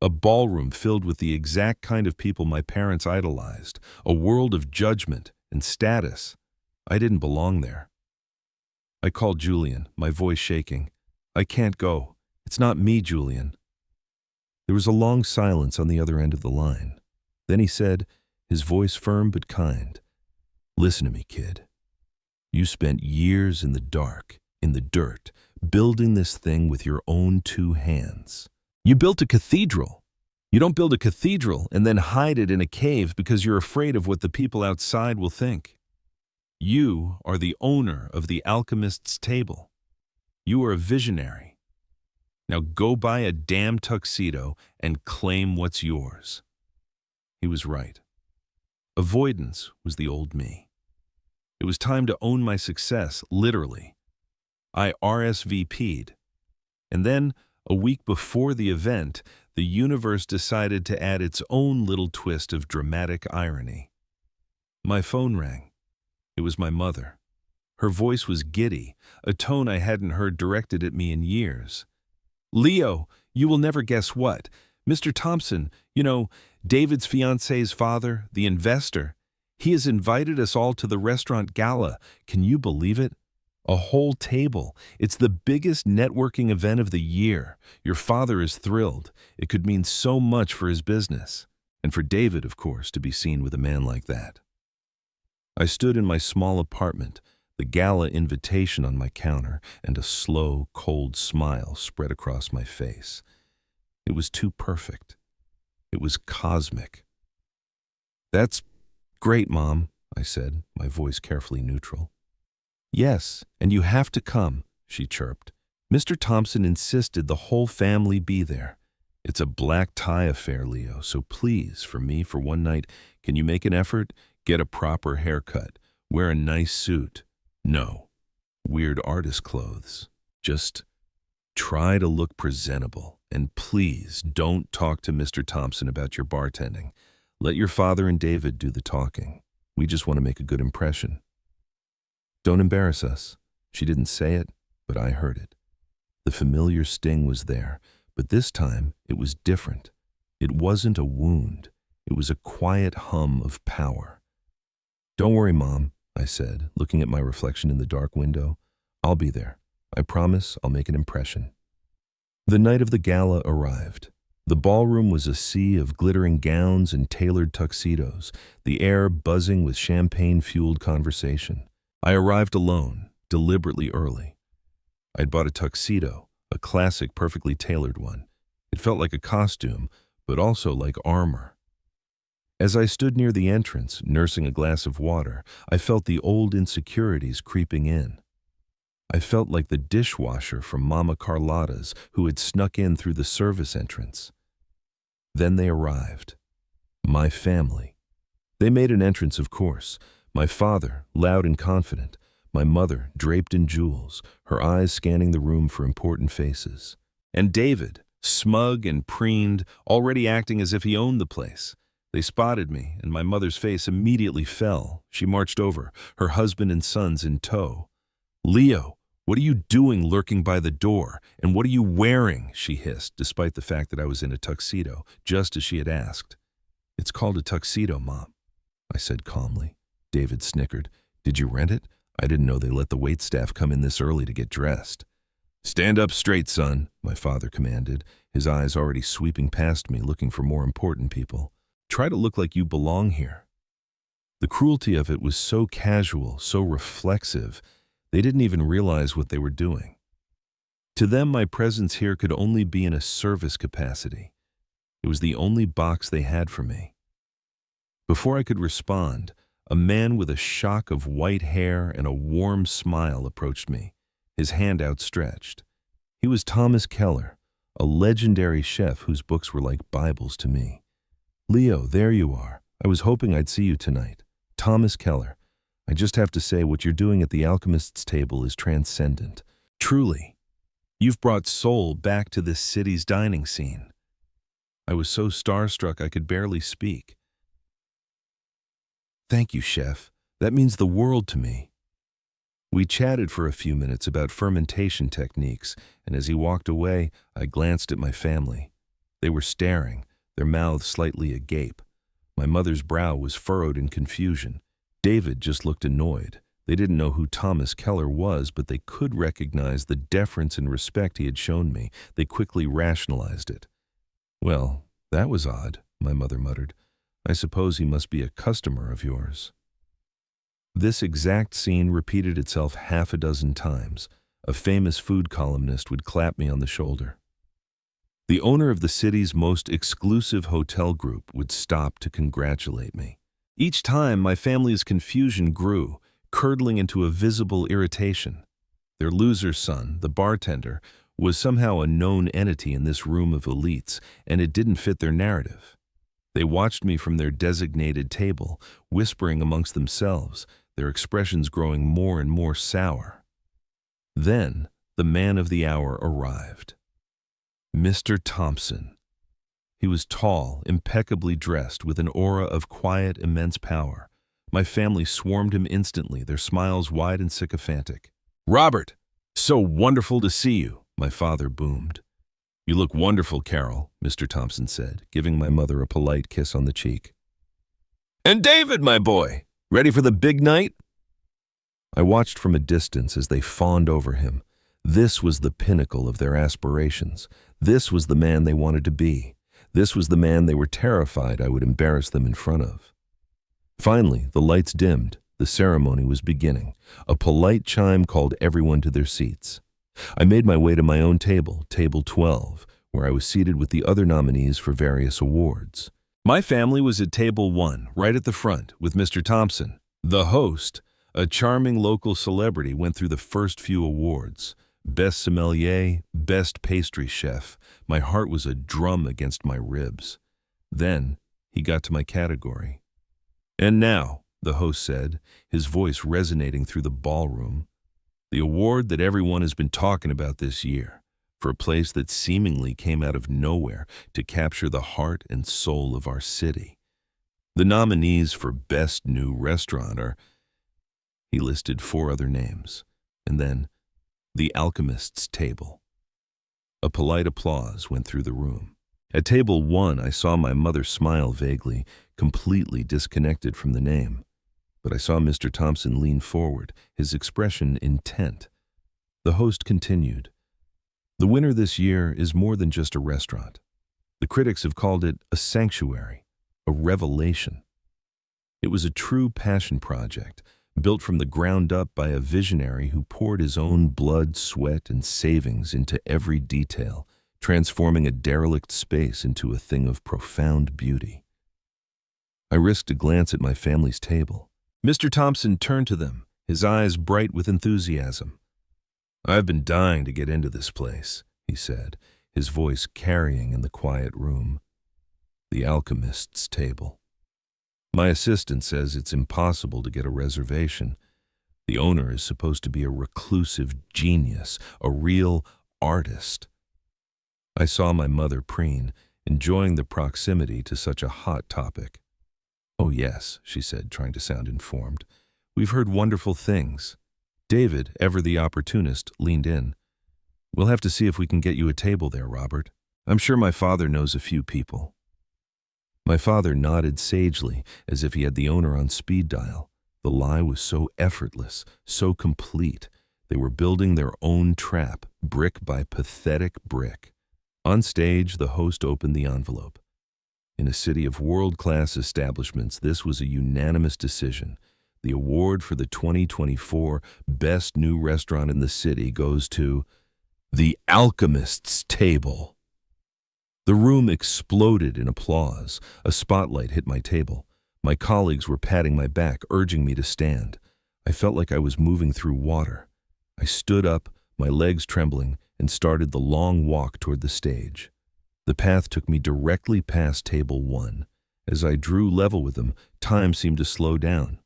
A ballroom filled with the exact kind of people my parents idolized, a world of judgment and status. I didn't belong there. I called Julian, my voice shaking. "I can't go. It's not me, Julian." There was a long silence on the other end of the line. Then he said, his voice firm but kind, "Listen to me, kid. You spent years in the dark, in the dirt, building this thing with your own two hands. You built a cathedral. You don't build a cathedral and then hide it in a cave because you're afraid of what the people outside will think. You are the owner of the alchemist's table. You are a visionary. Now go buy a damn tuxedo and claim what's yours." He was right. Avoidance was the old me. It was time to own my success, literally. I RSVP'd. And then, a week before the event, the universe decided to add its own little twist of dramatic irony. My phone rang. It was my mother. Her voice was giddy, a tone I hadn't heard directed at me in years. "Leo, you will never guess what. Mr. Thompson, David's fiancé's father, the investor, he has invited us all to the restaurant gala. Can you believe it? A whole table. It's the biggest networking event of the year. Your father is thrilled. It could mean so much for his business. And for David, of course, to be seen with a man like that." I stood in my small apartment, the gala invitation on my counter, and a slow, cold smile spread across my face. It was too perfect. It was cosmic. "That's great, Mom," I said, my voice carefully neutral. "Yes, and you have to come," she chirped. "Mr. Thompson insisted the whole family be there. It's a black tie affair, Leo, so please, for me, for one night, can you make an effort? Get a proper haircut. Wear a nice suit. No, weird artist clothes. Just try to look presentable. And please don't talk to Mr. Thompson about your bartending. Let your father and David do the talking. We just want to make a good impression. Don't embarrass us." She didn't say it, but I heard it. The familiar sting was there, but this time it was different. It wasn't a wound. It was a quiet hum of power. "Don't worry, Mom," I said, looking at my reflection in the dark window. "I'll be there. I promise I'll make an impression." The night of the gala arrived. The ballroom was a sea of glittering gowns and tailored tuxedos, the air buzzing with champagne-fueled conversation. I arrived alone, deliberately early. I'd bought a tuxedo, a classic, perfectly tailored one. It felt like a costume, but also like armor. As I stood near the entrance, nursing a glass of water, I felt the old insecurities creeping in. I felt like the dishwasher from Mama Carlotta's who had snuck in through the service entrance. Then they arrived. My family. They made an entrance, of course. My father, loud and confident. My mother, draped in jewels, her eyes scanning the room for important faces. And David, smug and preened, already acting as if he owned the place. They spotted me, and my mother's face immediately fell. She marched over, her husband and sons in tow. "Leo, what are you doing lurking by the door? And what are you wearing?" she hissed, despite the fact that I was in a tuxedo, just as she had asked. "It's called a tuxedo, Mom," I said calmly. David snickered. "Did you rent it? I didn't know they let the waitstaff come in this early to get dressed." "Stand up straight, son," my father commanded, his eyes already sweeping past me, looking for more important people. "Try to look like you belong here." The cruelty of it was so casual, so reflexive, they didn't even realize what they were doing. To them, my presence here could only be in a service capacity. It was the only box they had for me. Before I could respond, a man with a shock of white hair and a warm smile approached me, his hand outstretched. He was Thomas Keller, a legendary chef whose books were like Bibles to me. "Leo, there you are. I was hoping I'd see you tonight. Thomas Keller. I just have to say what you're doing at the alchemist's table is transcendent. Truly. You've brought soul back to this city's dining scene." I was so starstruck I could barely speak. "Thank you, chef. That means the world to me." We chatted for a few minutes about fermentation techniques, and as he walked away, I glanced at my family. They were staring, their mouths slightly agape. My mother's brow was furrowed in confusion. David just looked annoyed. They didn't know who Thomas Keller was, but they could recognize the deference and respect he had shown me. They quickly rationalized it. "Well, that was odd," my mother muttered. "I suppose he must be a customer of yours." This exact scene repeated itself half a dozen times. A famous food columnist would clap me on the shoulder. The owner of the city's most exclusive hotel group would stop to congratulate me. Each time, my family's confusion grew, curdling into a visible irritation. Their loser son, the bartender, was somehow a known entity in this room of elites, and it didn't fit their narrative. They watched me from their designated table, whispering amongst themselves, their expressions growing more and more sour. Then, the man of the hour arrived. Mr. Thompson. He was tall, impeccably dressed, with an aura of quiet, immense power. My family swarmed him instantly, their smiles wide and sycophantic. "Robert, so wonderful to see you," my father boomed. "You look wonderful, Carol," Mr. Thompson said, giving my mother a polite kiss on the cheek. "And David, my boy, ready for the big night?" I watched from a distance as they fawned over him. This was the pinnacle of their aspirations. This was the man they wanted to be. This was the man they were terrified I would embarrass them in front of. Finally, the lights dimmed. The ceremony was beginning. A polite chime called everyone to their seats. I made my way to my own table, table 12, where I was seated with the other nominees for various awards. My family was at table 1, right at the front, with Mr. Thompson. The host, a charming local celebrity, went through the first few awards. Best sommelier, best pastry chef. My heart was a drum against my ribs. Then he got to my category. "And now," the host said, his voice resonating through the ballroom, "the award that everyone has been talking about this year, for a place that seemingly came out of nowhere to capture the heart and soul of our city. The nominees for Best New Restaurant are..." He listed 4 other names, and then The Alchemist's Table. A polite applause went through the room. At table 1, I saw my mother smile vaguely, completely disconnected from the name. But I saw Mr. Thompson lean forward, his expression intent. The host continued, "The winner this year is more than just a restaurant. The critics have called it a sanctuary, a revelation. It was a true passion project, built from the ground up by a visionary who poured his own blood, sweat, and savings into every detail, transforming a derelict space into a thing of profound beauty." I risked a glance at my family's table. Mr. Thompson turned to them, his eyes bright with enthusiasm. "I've been dying to get into this place," he said, his voice carrying in the quiet room. "The Alchemist's Table. My assistant says it's impossible to get a reservation. The owner is supposed to be a reclusive genius, a real artist." I saw my mother preen, enjoying the proximity to such a hot topic. "Oh yes," she said, trying to sound informed. "We've heard wonderful things." David, ever the opportunist, leaned in. "We'll have to see if we can get you a table there, Robert. I'm sure my father knows a few people." My father nodded sagely, as if he had the owner on speed dial. The lie was so effortless, so complete. They were building their own trap, brick by pathetic brick. On stage, the host opened the envelope. In a city of world-class establishments, this was a unanimous decision. The award for the 2024 Best New Restaurant in the City goes to The Alchemist's Table. The room exploded in applause. A spotlight hit my table. My colleagues were patting my back, urging me to stand. I felt like I was moving through water. I stood up, my legs trembling, and started the long walk toward the stage. The path took me directly past table 1. As I drew level with them, time seemed to slow down.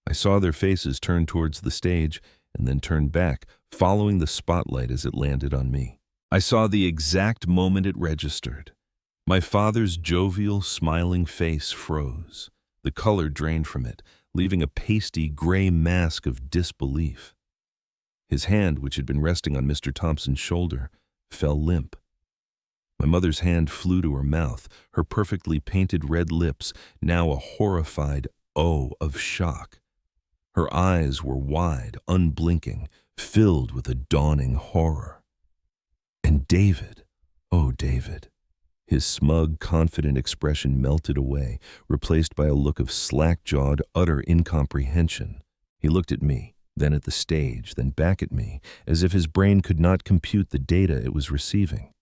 I saw their faces turn towards the stage and then turn back, following the spotlight as it landed on me. I saw the exact moment it registered. My father's jovial, smiling face froze. The color drained from it, leaving a pasty gray mask of disbelief. His hand, which had been resting on Mr. Thompson's shoulder, fell limp. My mother's hand flew to her mouth, her perfectly painted red lips now a horrified O of shock. Her eyes were wide, unblinking, filled with a dawning horror. And David, oh David, his smug, confident expression melted away, replaced by a look of slack-jawed, utter incomprehension. He looked at me, then at the stage, then back at me, as if his brain could not compute the data it was receiving.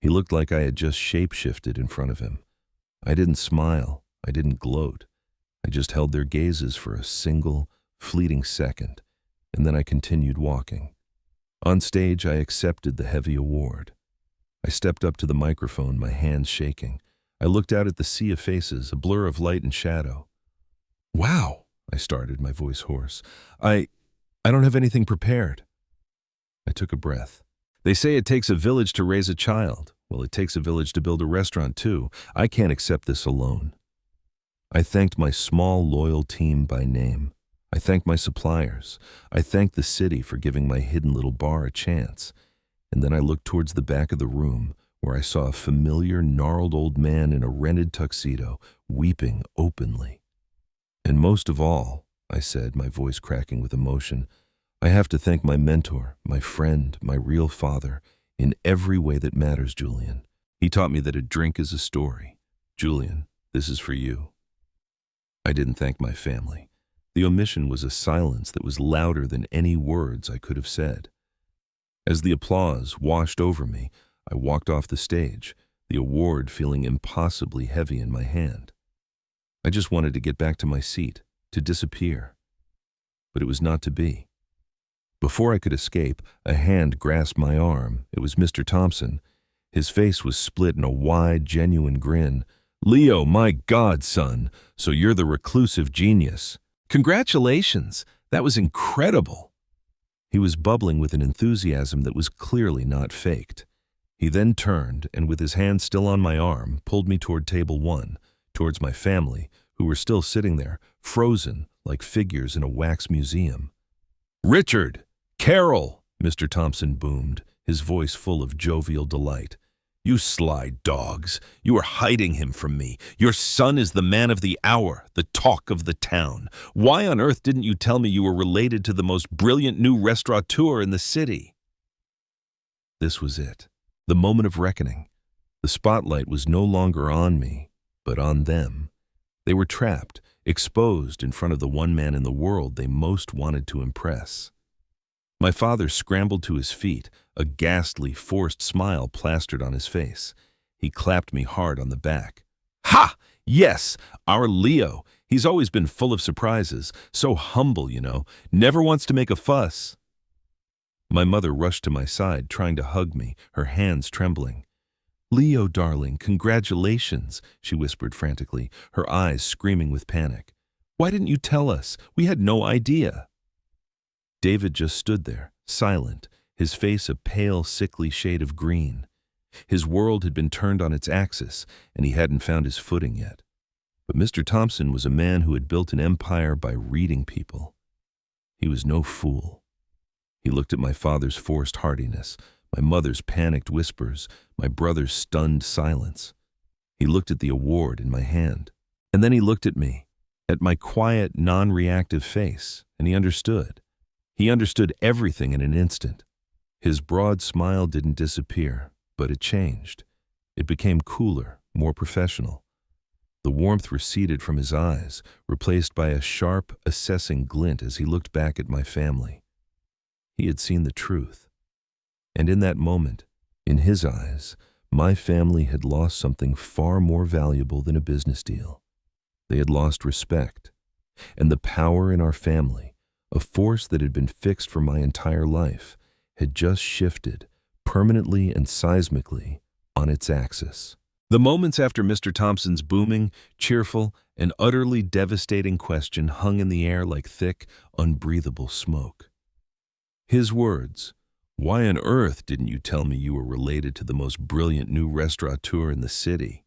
He looked like I had just shape-shifted in front of him. I didn't smile, I didn't gloat. I just held their gazes for a single, fleeting second, and then I continued walking. On stage, I accepted the heavy award. I stepped up to the microphone, my hands shaking. I looked out at the sea of faces, a blur of light and shadow. "Wow," I started, my voice hoarse. I don't have anything prepared." I took a breath. "They say it takes a village to raise a child. Well, it takes a village to build a restaurant, too. I can't accept this alone." I thanked my small, loyal team by name. I thanked my suppliers. I thanked the city for giving my hidden little bar a chance. And then I looked towards the back of the room, where I saw a familiar, gnarled old man in a rented tuxedo, weeping openly. "And most of all," I said, my voice cracking with emotion, "I have to thank my mentor, my friend, my real father, in every way that matters, Julian. He taught me that a drink is a story. Julian, this is for you." I didn't thank my family. The omission was a silence that was louder than any words I could have said. As the applause washed over me, I walked off the stage, the award feeling impossibly heavy in my hand. I just wanted to get back to my seat, to disappear. But it was not to be. Before I could escape, a hand grasped my arm. It was Mr. Thompson. His face was split in a wide, genuine grin. "Leo, my God, son, so you're the reclusive genius. Congratulations, that was incredible." He was bubbling with an enthusiasm that was clearly not faked. He then turned and, with his hand still on my arm, pulled me toward table 1, towards my family, who were still sitting there, frozen like figures in a wax museum. "Richard! Carol!" Mr. Thompson boomed, his voice full of jovial delight. "You sly dogs! You are hiding him from me. Your son is the man of the hour, the talk of the town. Why on earth didn't you tell me you were related to the most brilliant new restaurateur in the city?" This was it, the moment of reckoning. The spotlight was no longer on me, but on them. They were trapped, exposed in front of the one man in the world they most wanted to impress. My father scrambled to his feet, a ghastly, forced smile plastered on his face. He clapped me hard on the back. "Ha! Yes, our Leo. He's always been full of surprises, so humble, you know, never wants to make a fuss." My mother rushed to my side, trying to hug me, her hands trembling. "Leo, darling, congratulations," she whispered frantically, her eyes screaming with panic. "Why didn't you tell us? We had no idea." David just stood there, silent, his face a pale, sickly shade of green. His world had been turned on its axis, and he hadn't found his footing yet. But Mr. Thompson was a man who had built an empire by reading people. He was no fool. He looked at my father's forced hardiness, my mother's panicked whispers, my brother's stunned silence. He looked at the award in my hand, and then he looked at me, at my quiet, non-reactive face, and he understood. He understood everything in an instant. His broad smile didn't disappear, but it changed. It became cooler, more professional. The warmth receded from his eyes, replaced by a sharp, assessing glint as he looked back at my family. He had seen the truth. And in that moment, in his eyes, my family had lost something far more valuable than a business deal. They had lost respect. And the power in our family, a force that had been fixed for my entire life, had just shifted, permanently and seismically, on its axis. The moments after Mr. Thompson's booming, cheerful, and utterly devastating question hung in the air like thick, unbreathable smoke. His words, "Why on earth didn't you tell me you were related to the most brilliant new restaurateur in the city?"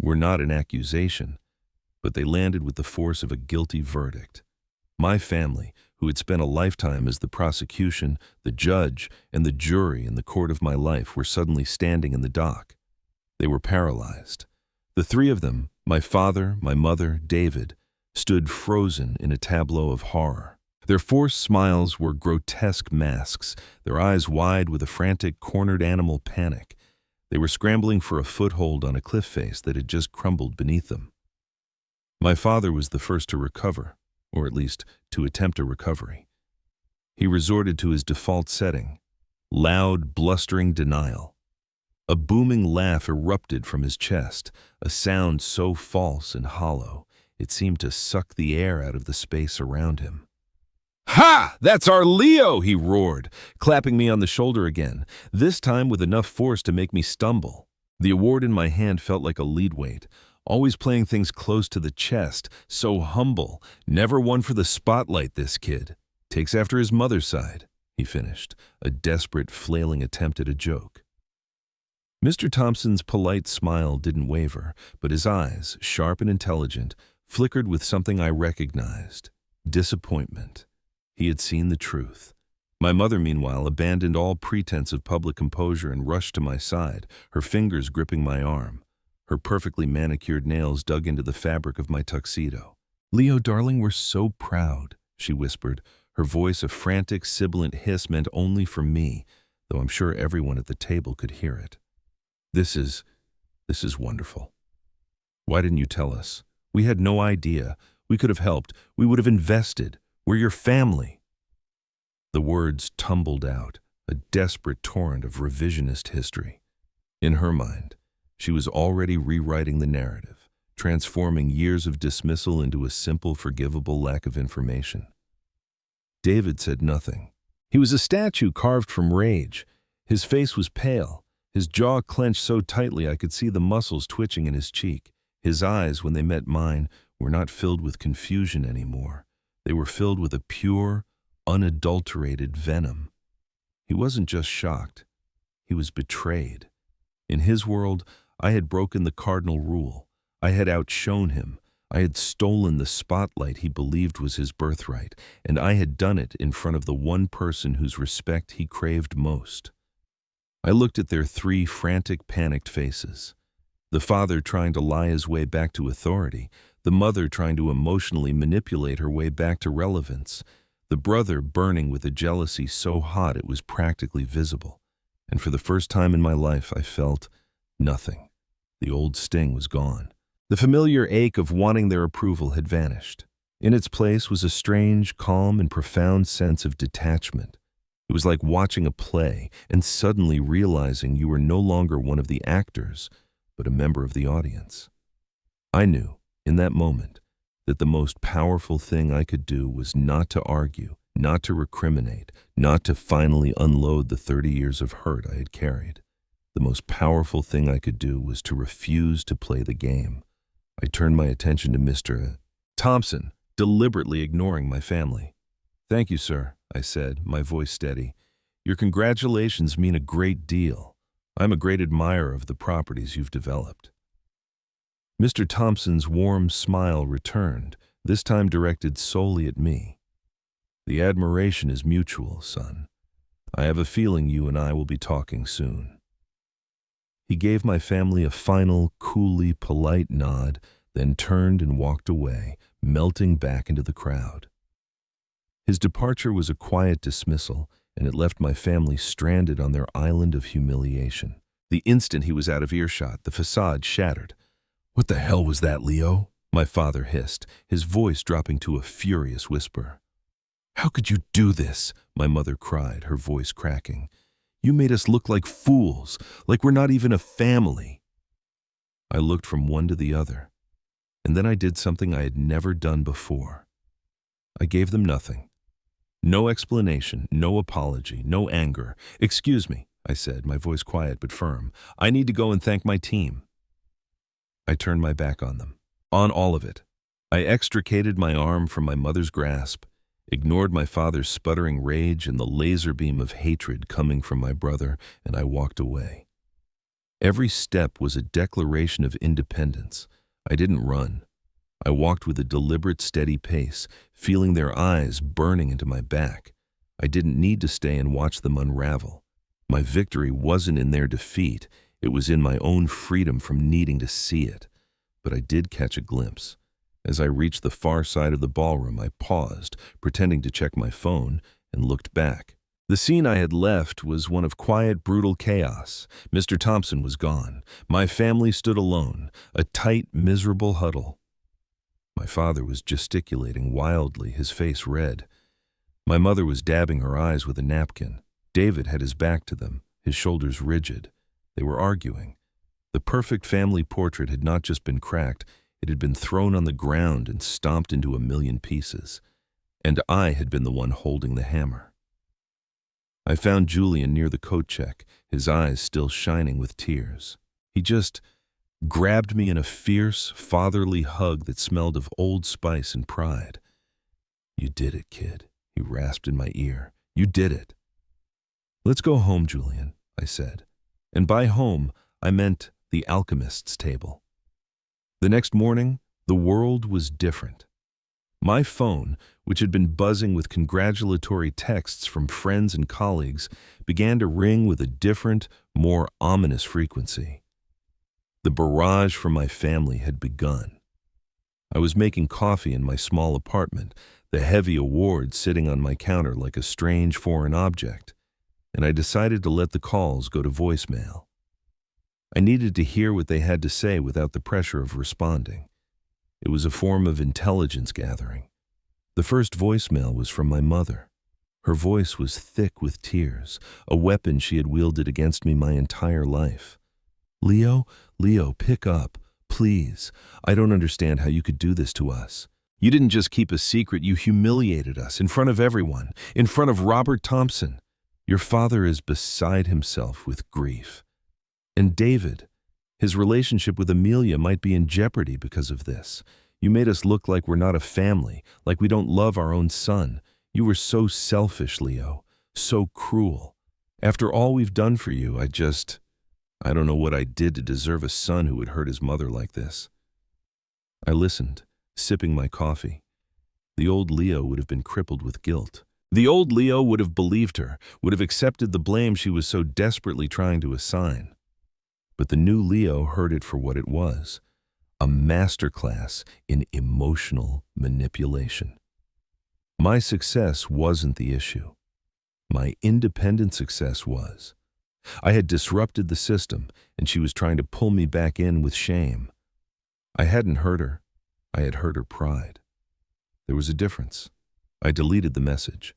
were not an accusation, but they landed with the force of a guilty verdict. My family, who had spent a lifetime as the prosecution, the judge, and the jury in the court of my life, were suddenly standing in the dock. They were paralyzed. The three of them, my father, my mother, David, stood frozen in a tableau of horror. Their forced smiles were grotesque masks, their eyes wide with a frantic, cornered animal panic. They were scrambling for a foothold on a cliff face that had just crumbled beneath them. My father was the first to recover, or at least to attempt a recovery. He resorted to his default setting, loud, blustering denial. A booming laugh erupted from his chest, a sound so false and hollow, it seemed to suck the air out of the space around him. "Ha! That's our Leo!" he roared, clapping me on the shoulder again, this time with enough force to make me stumble. The award in my hand felt like a lead weight, always playing things close to the chest, so humble, never one for the spotlight, this kid. Takes after his mother's side, he finished, a desperate, flailing attempt at a joke. Mr. Thompson's polite smile didn't waver, but his eyes, sharp and intelligent, flickered with something I recognized: disappointment. He had seen the truth. My mother, meanwhile, abandoned all pretense of public composure and rushed to my side, her fingers gripping my arm. Her perfectly manicured nails dug into the fabric of my tuxedo. "Leo, darling, we're so proud," she whispered, her voice a frantic, sibilant hiss meant only for me, though I'm sure everyone at the table could hear it. This is wonderful. Why didn't you tell us? We had no idea. We could have helped. We would have invested. We're your family." The words tumbled out, a desperate torrent of revisionist history. In her mind, she was already rewriting the narrative, transforming years of dismissal into a simple, forgivable lack of information. David said nothing. He was a statue carved from rage. His face was pale, his jaw clenched so tightly I could see the muscles twitching in his cheek. His eyes, when they met mine, were not filled with confusion anymore. They were filled with a pure, unadulterated venom. He wasn't just shocked. He was betrayed. In his world, I had broken the cardinal rule. I had outshone him. I had stolen the spotlight he believed was his birthright, and I had done it in front of the one person whose respect he craved most. I looked at their three frantic, panicked faces. The father trying to lie his way back to authority, the mother trying to emotionally manipulate her way back to relevance, the brother burning with a jealousy so hot it was practically visible. And for the first time in my life, I felt nothing. The old sting was gone. The familiar ache of wanting their approval had vanished. In its place was a strange, calm, and profound sense of detachment. It was like watching a play and suddenly realizing you were no longer one of the actors, but a member of the audience. I knew, in that moment, that the most powerful thing I could do was not to argue, not to recriminate, not to finally unload the 30 years of hurt I had carried. The most powerful thing I could do was to refuse to play the game. I turned my attention to Mr. Thompson, deliberately ignoring my family. "Thank you, sir," I said, my voice steady. "Your congratulations mean a great deal. I'm a great admirer of the properties you've developed." Mr. Thompson's warm smile returned, this time directed solely at me. "The admiration is mutual, son. I have a feeling you and I will be talking soon." He gave my family a final, coolly polite nod, then turned and walked away, melting back into the crowd. His departure was a quiet dismissal, and it left my family stranded on their island of humiliation. The instant he was out of earshot, the facade shattered. "What the hell was that, Leo?" my father hissed, his voice dropping to a furious whisper. "How could you do this?" my mother cried, her voice cracking. "You made us look like fools, like we're not even a family." I looked from one to the other, and then I did something I had never done before. I gave them nothing. No explanation, no apology, no anger. "Excuse me," I said, my voice quiet but firm. "I need to go and thank my team." I turned my back on them, on all of it. I extricated my arm from my mother's grasp, ignored my father's sputtering rage and the laser beam of hatred coming from my brother, and I walked away. Every step was a declaration of independence. I didn't run. I walked with a deliberate, steady pace, feeling their eyes burning into my back. I didn't need to stay and watch them unravel. My victory wasn't in their defeat. It was in my own freedom from needing to see it, but I did catch a glimpse. As I reached the far side of the ballroom, I paused, pretending to check my phone, and looked back. The scene I had left was one of quiet, brutal chaos. Mr. Thompson was gone. My family stood alone, a tight, miserable huddle. My father was gesticulating wildly, his face red. My mother was dabbing her eyes with a napkin. David had his back to them, his shoulders rigid. They were arguing. The perfect family portrait had not just been cracked, it had been thrown on the ground and stomped into a million pieces. And I had been the one holding the hammer. I found Julian near the coat check, his eyes still shining with tears. He just grabbed me in a fierce, fatherly hug that smelled of Old Spice and pride. "You did it, kid," he rasped in my ear. "You did it." "Let's go home, Julian," I said. And by home, I meant the alchemist's table. The next morning, the world was different. My phone, which had been buzzing with congratulatory texts from friends and colleagues, began to ring with a different, more ominous frequency. The barrage from my family had begun. I was making coffee in my small apartment, the heavy award sitting on my counter like a strange foreign object, and I decided to let the calls go to voicemail. I needed to hear what they had to say without the pressure of responding. It was a form of intelligence gathering. The first voicemail was from my mother. Her voice was thick with tears, a weapon she had wielded against me my entire life. Leo, pick up, please. I don't understand how you could do this to us. You didn't just keep a secret, you humiliated us in front of everyone, in front of Robert Thompson. Your father is beside himself with grief. And David, his relationship with Amelia might be in jeopardy because of this. You made us look like we're not a family, like we don't love our own son. You were so selfish, Leo, so cruel. After all we've done for you, I don't know what I did to deserve a son who would hurt his mother like this. I listened, sipping my coffee. The old Leo would have been crippled with guilt. The old Leo would have believed her, would have accepted the blame she was so desperately trying to assign. But the new Leo heard it for what it was, a masterclass in emotional manipulation. My success wasn't the issue. My independent success was. I had disrupted the system, and she was trying to pull me back in with shame. I hadn't hurt her. I had hurt her pride. There was a difference. I deleted the message.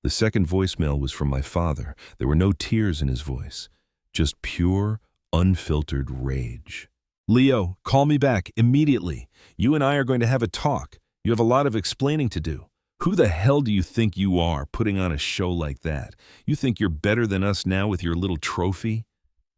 The second voicemail was from my father. There were no tears in his voice, just pure, unfiltered rage. Leo, call me back immediately. You and I are going to have a talk. You have a lot of explaining to do. Who the hell do you think you are, putting on a show like that? You think you're better than us now with your little trophy?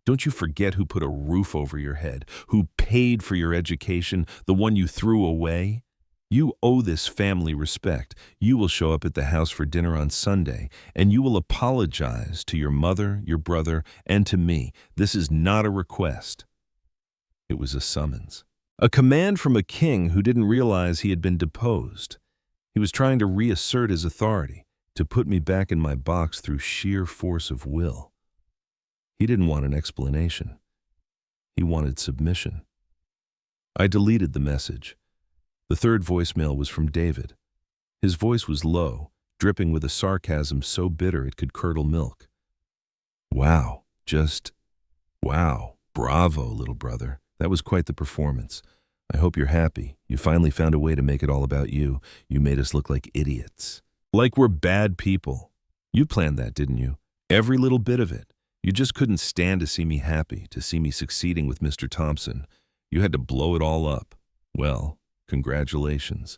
Don't you forget who put a roof over your head, who paid for your education, the one you threw away? You owe this family respect. You will show up at the house for dinner on Sunday, and you will apologize to your mother, your brother, and to me. This is not a request. It was a summons. A command from a king who didn't realize he had been deposed. He was trying to reassert his authority, to put me back in my box through sheer force of will. He didn't want an explanation. He wanted submission. I deleted the message. The third voicemail was from David. His voice was low, dripping with a sarcasm so bitter it could curdle milk. Wow, wow, bravo, little brother. That was quite the performance. I hope you're happy. You finally found a way to make it all about you. You made us look like idiots. Like we're bad people. You planned that, didn't you? Every little bit of it. You just couldn't stand to see me happy, to see me succeeding with Mr. Thompson. You had to blow it all up. Well, congratulations.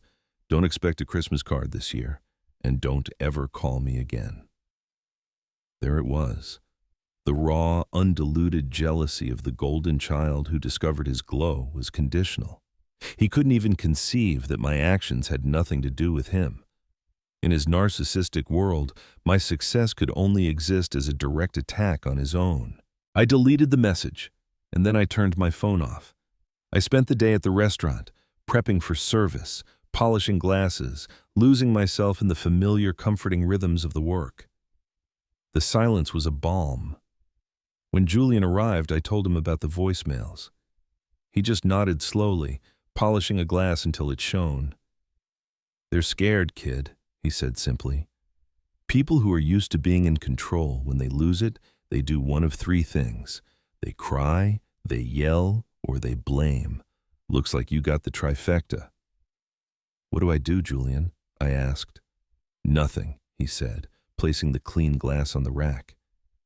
Don't expect a Christmas card this year, and don't ever call me again. There it was. The raw, undiluted jealousy of the golden child who discovered his glow was conditional. He couldn't even conceive that my actions had nothing to do with him. In his narcissistic world, my success could only exist as a direct attack on his own. I deleted the message, and then I turned my phone off. I spent the day at the restaurant, prepping for service, polishing glasses, losing myself in the familiar, comforting rhythms of the work. The silence was a balm. When Julian arrived, I told him about the voicemails. He just nodded slowly, polishing a glass until it shone. "They're scared, kid," he said simply. "People who are used to being in control, when they lose it, they do one of three things. They cry, they yell, or they blame. Looks like you got the trifecta." "What do I do, Julian?" I asked. "Nothing," he said, placing the clean glass on the rack.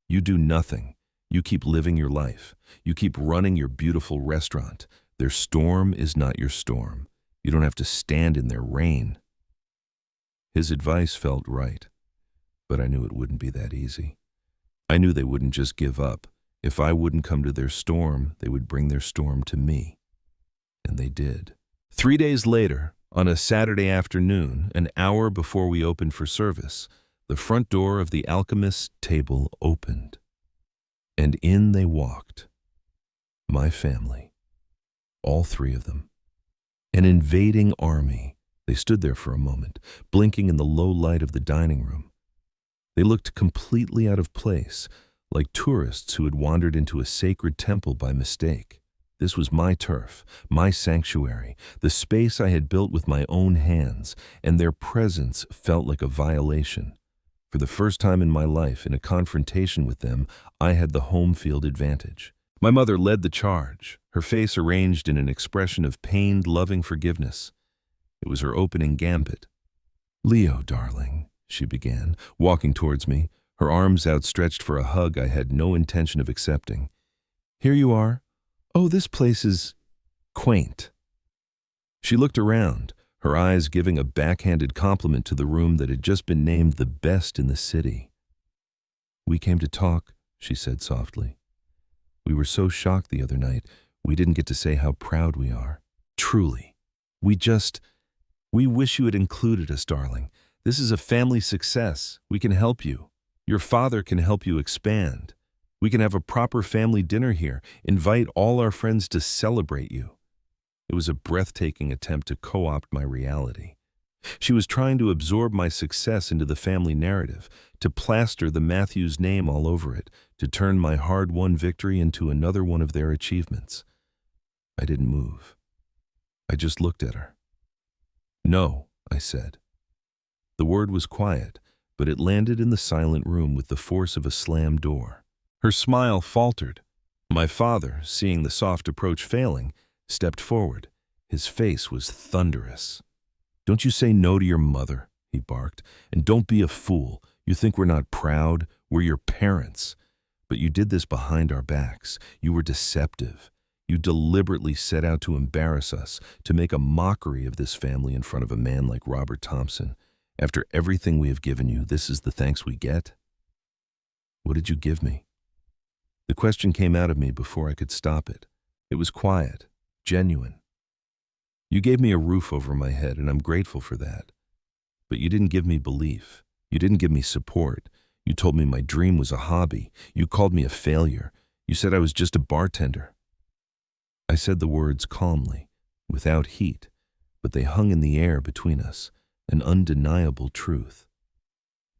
"You do nothing. You keep living your life. You keep running your beautiful restaurant. Their storm is not your storm. You don't have to stand in their rain." His advice felt right, but I knew it wouldn't be that easy. I knew they wouldn't just give up. If I wouldn't come to their storm, they would bring their storm to me. And they did. 3 days later, on a Saturday afternoon, an hour before we opened for service, the front door of the Alchemist's table opened. And in they walked. My family. All three of them. An invading army. They stood there for a moment, blinking in the low light of the dining room. They looked completely out of place, like tourists who had wandered into a sacred temple by mistake. This was my turf, my sanctuary, the space I had built with my own hands, and their presence felt like a violation. For the first time in my life, in a confrontation with them, I had the home field advantage. My mother led the charge, her face arranged in an expression of pained, loving forgiveness. It was her opening gambit. "Leo, darling," she began, walking towards me, her arms outstretched for a hug I had no intention of accepting. "Here you are. Oh, this place is quaint." She looked around, her eyes giving a backhanded compliment to the room that had just been named the best in the city. "We came to talk," she said softly. "We were so shocked the other night, we didn't get to say how proud we are. Truly. We wish you had included us, darling. This is a family success. We can help you. Your father can help you expand. We can have a proper family dinner here, invite all our friends to celebrate you." It was a breathtaking attempt to co-opt my reality. She was trying to absorb my success into the family narrative, to plaster the Matthews name all over it, to turn my hard-won victory into another one of their achievements. I didn't move. I just looked at her. "No," I said. The word was quiet, but it landed in the silent room with the force of a slammed door. Her smile faltered. My father, seeing the soft approach failing, stepped forward. His face was thunderous. "Don't you say no to your mother," he barked. "And don't be a fool. You think we're not proud? We're your parents. But you did this behind our backs. You were deceptive. You deliberately set out to embarrass us, to make a mockery of this family in front of a man like Robert Thompson. After everything we have given you, this is the thanks we get?" "What did you give me?" The question came out of me before I could stop it. It was quiet, genuine. "You gave me a roof over my head, and I'm grateful for that. But you didn't give me belief. You didn't give me support. You told me my dream was a hobby. You called me a failure. You said I was just a bartender." I said the words calmly, without heat, but they hung in the air between us, an undeniable truth.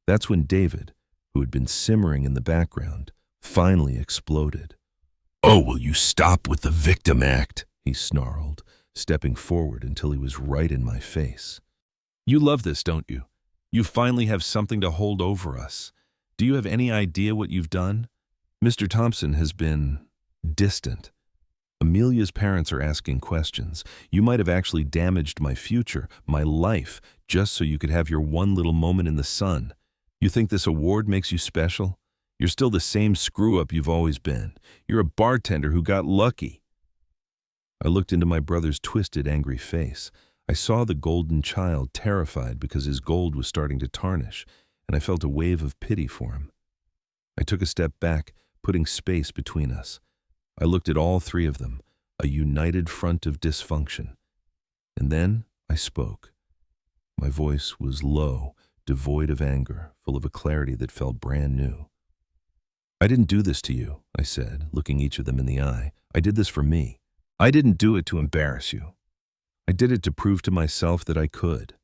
That's when David, who had been simmering in the background, finally exploded. "Oh, will you stop with the victim act?" he snarled, stepping forward until he was right in my face. "You love this, don't you? You finally have something to hold over us. Do you have any idea what you've done? Mr. Thompson has been distant. Amelia's parents are asking questions. You might have actually damaged my future, my life, just so you could have your one little moment in the sun. You think this award makes you special? You're still the same screw-up you've always been. You're a bartender who got lucky." I looked into my brother's twisted, angry face. I saw the golden child terrified because his gold was starting to tarnish, and I felt a wave of pity for him. I took a step back, putting space between us. I looked at all three of them, a united front of dysfunction. And then I spoke. My voice was low, devoid of anger, full of a clarity that felt brand new. "I didn't do this to you," I said, looking each of them in the eye. "I did this for me. I didn't do it to embarrass you. I did it to prove to myself that I could.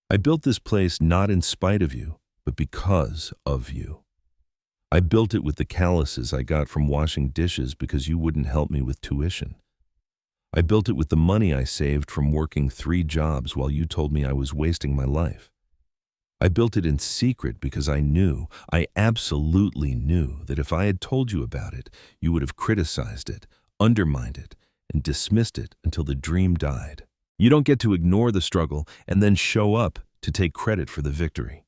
I built this place not in spite of you, but because of you. I built it with the calluses I got from washing dishes because you wouldn't help me with tuition. I built it with the money I saved from working 3 jobs while you told me I was wasting my life. I built it in secret because I absolutely knew that if I had told you about it, you would have criticized it, undermined it, and dismissed it until the dream died. You don't get to ignore the struggle and then show up to take credit for the victory.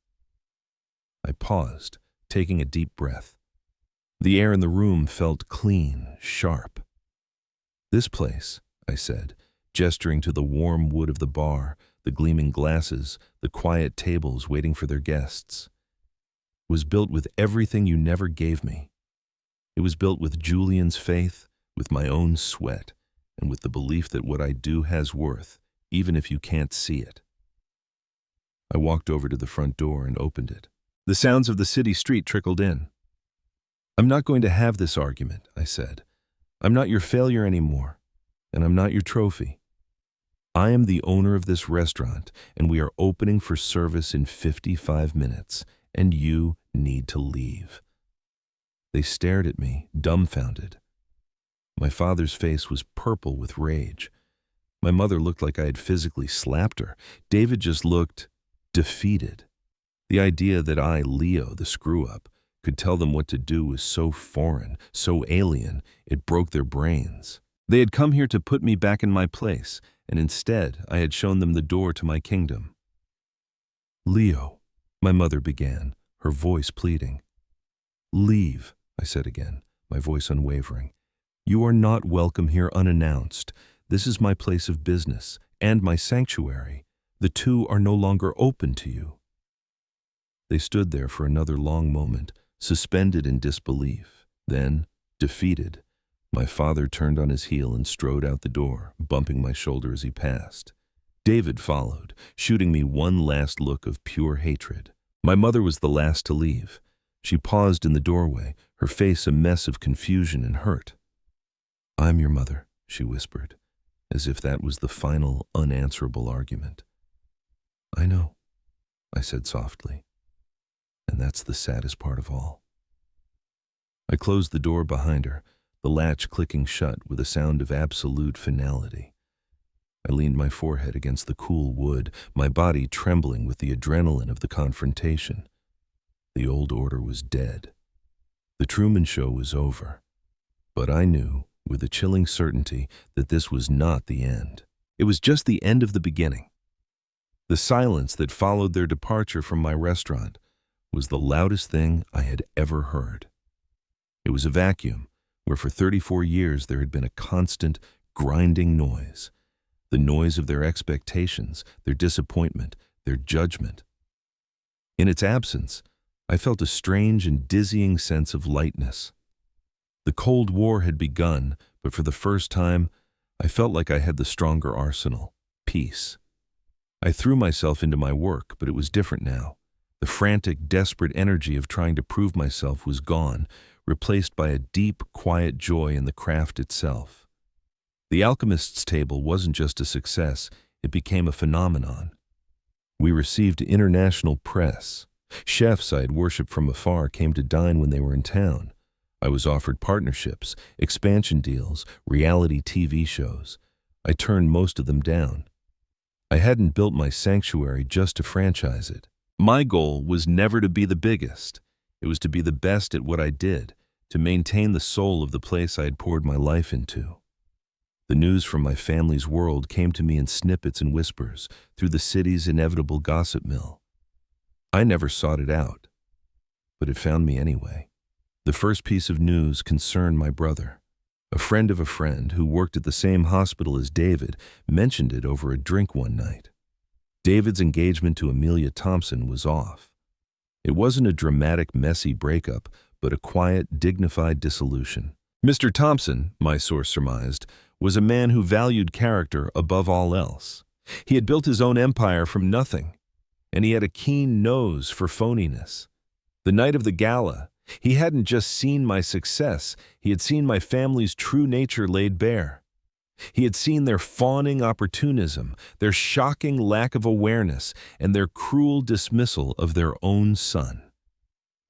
I paused, taking a deep breath. The air in the room felt clean, sharp. This place, I said, gesturing to the warm wood of the bar, the gleaming glasses, the quiet tables waiting for their guests, was built with everything you never gave me. It was built with Julian's faith, with my own sweat, and with the belief that what I do has worth, even if you can't see it. I walked over to the front door and opened it. The sounds of the city street trickled in. I'm not going to have this argument, I said. I'm not your failure anymore, and I'm not your trophy. I am the owner of this restaurant, and we are opening for service in 55 minutes, and you need to leave. They stared at me, dumbfounded. My father's face was purple with rage. My mother looked like I had physically slapped her. David just looked defeated. The idea that I, Leo, the screw-up, could tell them what to do was so foreign, so alien, it broke their brains. They had come here to put me back in my place, and instead I had shown them the door to my kingdom. Leo, my mother began, her voice pleading. Leave, I said again, my voice unwavering. You are not welcome here unannounced. This is my place of business and my sanctuary. The two are no longer open to you. They stood there for another long moment, suspended in disbelief. Then, defeated, my father turned on his heel and strode out the door, bumping my shoulder as he passed. David followed, shooting me one last look of pure hatred. My mother was the last to leave. She paused in the doorway, her face a mess of confusion and hurt. I'm your mother, she whispered, as if that was the final, unanswerable argument. I know, I said softly, and that's the saddest part of all. I closed the door behind her, the latch clicking shut with a sound of absolute finality. I leaned my forehead against the cool wood, my body trembling with the adrenaline of the confrontation. The old order was dead. The Truman Show was over. But I knew, with a chilling certainty, that this was not the end. It was just the end of the beginning. The silence that followed their departure from my restaurant was the loudest thing I had ever heard. It was a vacuum where for 34 years there had been a constant, grinding noise. The noise of their expectations, their disappointment, their judgment. In its absence, I felt a strange and dizzying sense of lightness. The Cold War had begun, but for the first time, I felt like I had the stronger arsenal, peace. I threw myself into my work, but it was different now. The frantic, desperate energy of trying to prove myself was gone, replaced by a deep, quiet joy in the craft itself. The Alchemist's Table wasn't just a success, it became a phenomenon. We received international press. Chefs I had worshipped from afar came to dine when they were in town. I was offered partnerships, expansion deals, reality TV shows. I turned most of them down. I hadn't built my sanctuary just to franchise it. My goal was never to be the biggest. It was to be the best at what I did, to maintain the soul of the place I had poured my life into. The news from my family's world came to me in snippets and whispers, through the city's inevitable gossip mill. I never sought it out, but it found me anyway. The first piece of news concerned my brother. A friend of a friend who worked at the same hospital as David mentioned it over a drink one night. David's engagement to Amelia Thompson was off. It wasn't a dramatic, messy breakup, but a quiet, dignified dissolution. Mr. Thompson, my source surmised, was a man who valued character above all else. He had built his own empire from nothing, and he had a keen nose for phoniness. The night of the gala, he hadn't just seen my success, he had seen my family's true nature laid bare. He had seen their fawning opportunism, their shocking lack of awareness, and their cruel dismissal of their own son.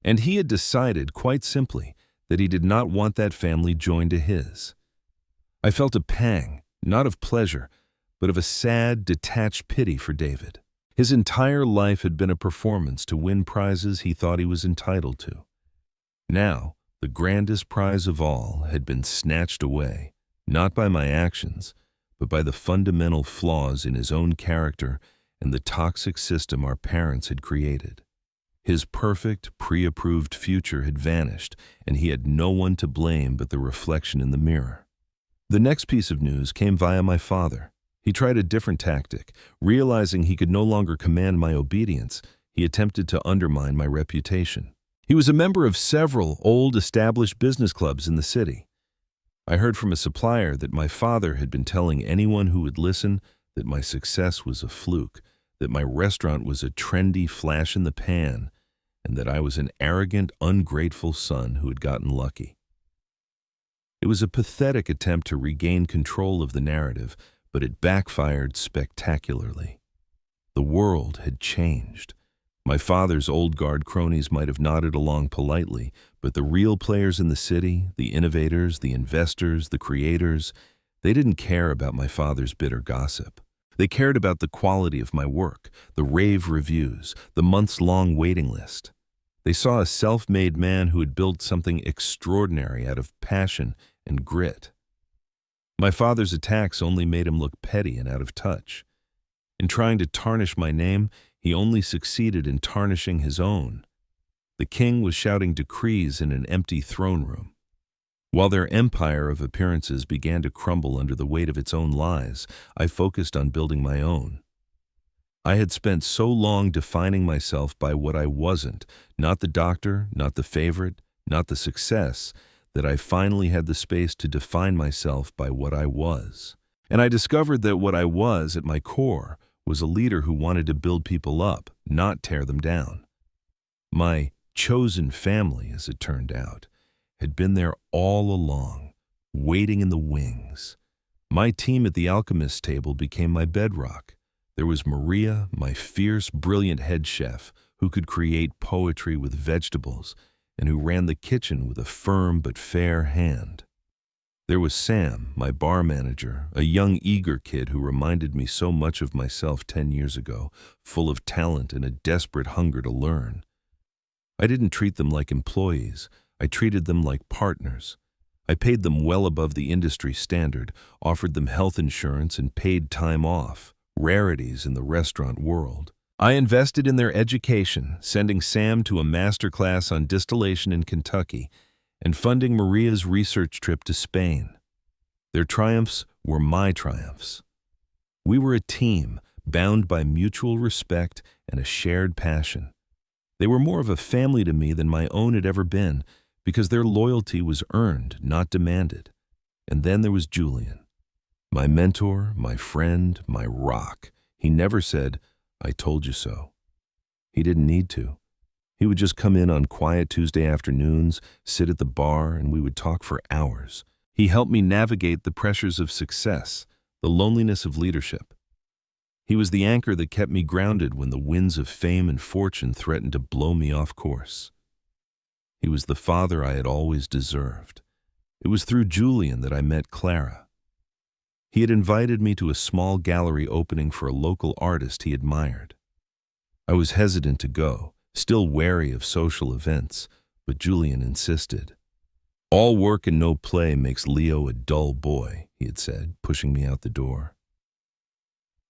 And he had decided, quite simply, that he did not want that family joined to his. I felt a pang, not of pleasure, but of a sad, detached pity for David. His entire life had been a performance to win prizes he thought he was entitled to. Now, the grandest prize of all had been snatched away, not by my actions, but by the fundamental flaws in his own character and the toxic system our parents had created. His perfect, pre-approved future had vanished, and he had no one to blame but the reflection in the mirror. The next piece of news came via my father. He tried a different tactic. Realizing he could no longer command my obedience, he attempted to undermine my reputation. He was a member of several old established business clubs in the city. I heard from a supplier that my father had been telling anyone who would listen that my success was a fluke, that my restaurant was a trendy flash in the pan, and that I was an arrogant, ungrateful son who had gotten lucky. It was a pathetic attempt to regain control of the narrative, but it backfired spectacularly. The world had changed. My father's old guard cronies might have nodded along politely, but the real players in the city, the innovators, the investors, the creators, they didn't care about my father's bitter gossip. They cared about the quality of my work, the rave reviews, the months-long waiting list. They saw a self-made man who had built something extraordinary out of passion and grit. My father's attacks only made him look petty and out of touch. In trying to tarnish my name, he only succeeded in tarnishing his own. The king was shouting decrees in an empty throne room. While their empire of appearances began to crumble under the weight of its own lies, I focused on building my own. I had spent so long defining myself by what I wasn't, not the doctor, not the favorite, not the success, that I finally had the space to define myself by what I was. And I discovered that what I was at my core was a leader who wanted to build people up, not tear them down. My chosen family, as it turned out, had been there all along, waiting in the wings. My team at the alchemist table became my bedrock. There was Maria, my fierce, brilliant head chef, who could create poetry with vegetables and who ran the kitchen with a firm but fair hand. There was Sam, my bar manager, a young, eager kid who reminded me so much of myself 10 years ago, full of talent and a desperate hunger to learn. I didn't treat them like employees. I treated them like partners. I paid them well above the industry standard, offered them health insurance and paid time off, rarities in the restaurant world. I invested in their education, sending Sam to a master class on distillation in Kentucky and funding Maria's research trip to Spain. Their triumphs were my triumphs. We were a team, bound by mutual respect and a shared passion. They were more of a family to me than my own had ever been, because their loyalty was earned, not demanded. And then there was Julian, my mentor, my friend, my rock. He never said, "I told you so." He didn't need to. He would just come in on quiet Tuesday afternoons, sit at the bar, and we would talk for hours. He helped me navigate the pressures of success, the loneliness of leadership. He was the anchor that kept me grounded when the winds of fame and fortune threatened to blow me off course. He was the father I had always deserved. It was through Julian that I met Clara. He had invited me to a small gallery opening for a local artist he admired. I was hesitant to go, still wary of social events, but Julian insisted. "All work and no play makes Leo a dull boy," he had said, pushing me out the door.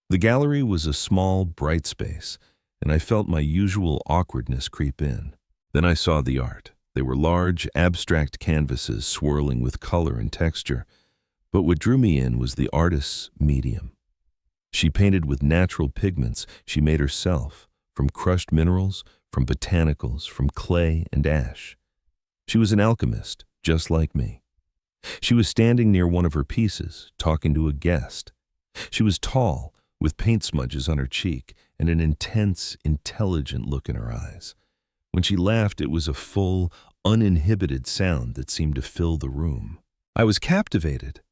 The gallery was a small, bright space, and I felt my usual awkwardness creep in. Then I saw the art. They were large, abstract canvases swirling with color and texture, but what drew me in was the artist's medium. She painted with natural pigments she made herself, from crushed minerals, from botanicals, from clay and ash. She was an alchemist, just like me. She was standing near one of her pieces, talking to a guest. She was tall, with paint smudges on her cheek and an intense, intelligent look in her eyes. When she laughed, it was a full, uninhibited sound that seemed to fill the room. I was captivated.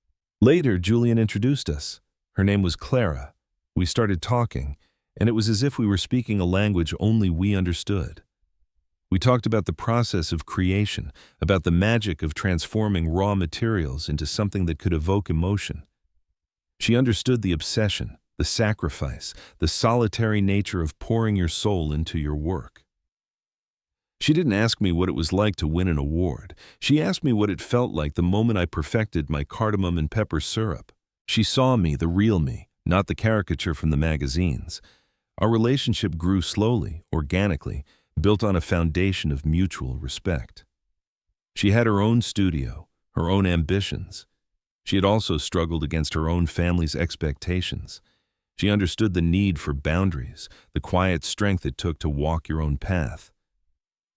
Later, Julian introduced us. Her name was Clara. We started talking, and it was as if we were speaking a language only we understood. We talked about the process of creation, about the magic of transforming raw materials into something that could evoke emotion. She understood the obsession, the sacrifice, the solitary nature of pouring your soul into your work. She didn't ask me what it was like to win an award. She asked me what it felt like the moment I perfected my cardamom and pepper syrup. She saw me, the real me, not the caricature from the magazines. Our relationship grew slowly, organically, built on a foundation of mutual respect. She had her own studio, her own ambitions. She had also struggled against her own family's expectations. She understood the need for boundaries, the quiet strength it took to walk your own path.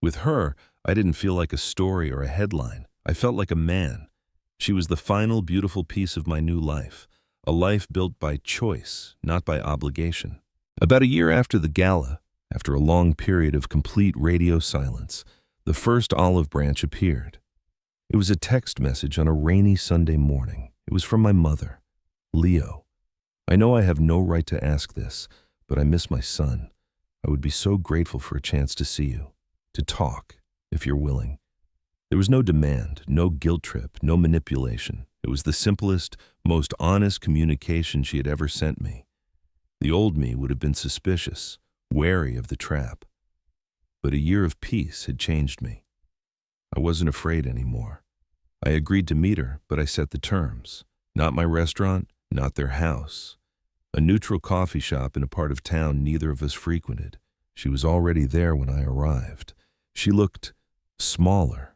With her, I didn't feel like a story or a headline. I felt like a man. She was the final beautiful piece of my new life, a life built by choice, not by obligation. About a year after the gala, after a long period of complete radio silence, the first olive branch appeared. It was a text message on a rainy Sunday morning. It was from my mother, Leo. I know I have no right to ask this, but I miss my son. I would be so grateful for a chance to see you, to talk, if you're willing. There was no demand, no guilt trip, no manipulation. It was the simplest, most honest communication she had ever sent me. The old me would have been suspicious, wary of the trap. But a year of peace had changed me. I wasn't afraid anymore. I agreed to meet her, but I set the terms. Not my restaurant, not their house. A neutral coffee shop in a part of town neither of us frequented. She was already there when I arrived. She looked smaller.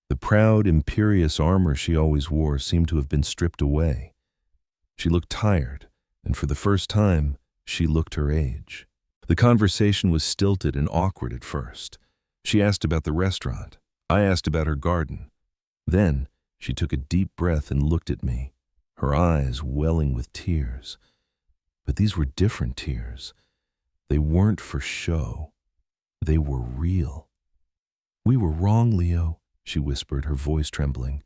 The proud, imperious armor she always wore seemed to have been stripped away. She looked tired, and for the first time, she looked her age. The conversation was stilted and awkward at first. She asked about the restaurant. I asked about her garden. Then she took a deep breath and looked at me, her eyes welling with tears. But these were different tears. They weren't for show. They were real. "We were wrong, Leo," she whispered, her voice trembling.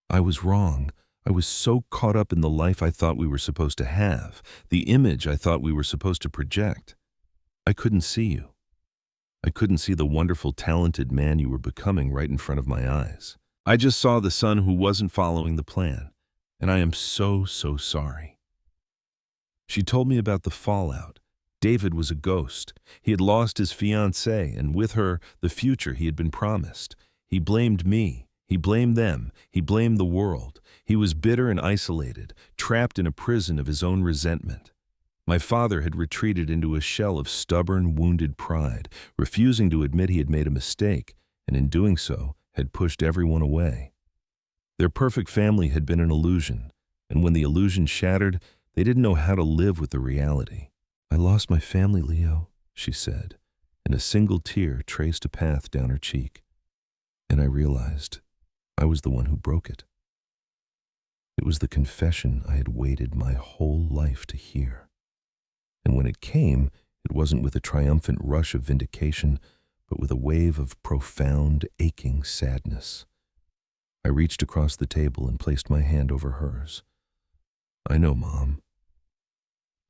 "I was wrong. I was so caught up in the life I thought we were supposed to have, the image I thought we were supposed to project. I couldn't see you. I couldn't see the wonderful, talented man you were becoming right in front of my eyes. I just saw the son who wasn't following the plan, and I am so sorry." She told me about the fallout. David was a ghost. He had lost his fiancée, and with her, the future he had been promised. He blamed me. He blamed them. He blamed the world. He was bitter and isolated, trapped in a prison of his own resentment. My father had retreated into a shell of stubborn, wounded pride, refusing to admit he had made a mistake, and in doing so, had pushed everyone away. Their perfect family had been an illusion, and when the illusion shattered, they didn't know how to live with the reality. "I lost my family, Leo," she said, and a single tear traced a path down her cheek. And I realized I was the one who broke it. It was the confession I had waited my whole life to hear. And when it came, it wasn't with a triumphant rush of vindication, but with a wave of profound, aching sadness. I reached across the table and placed my hand over hers. "I know, Mom.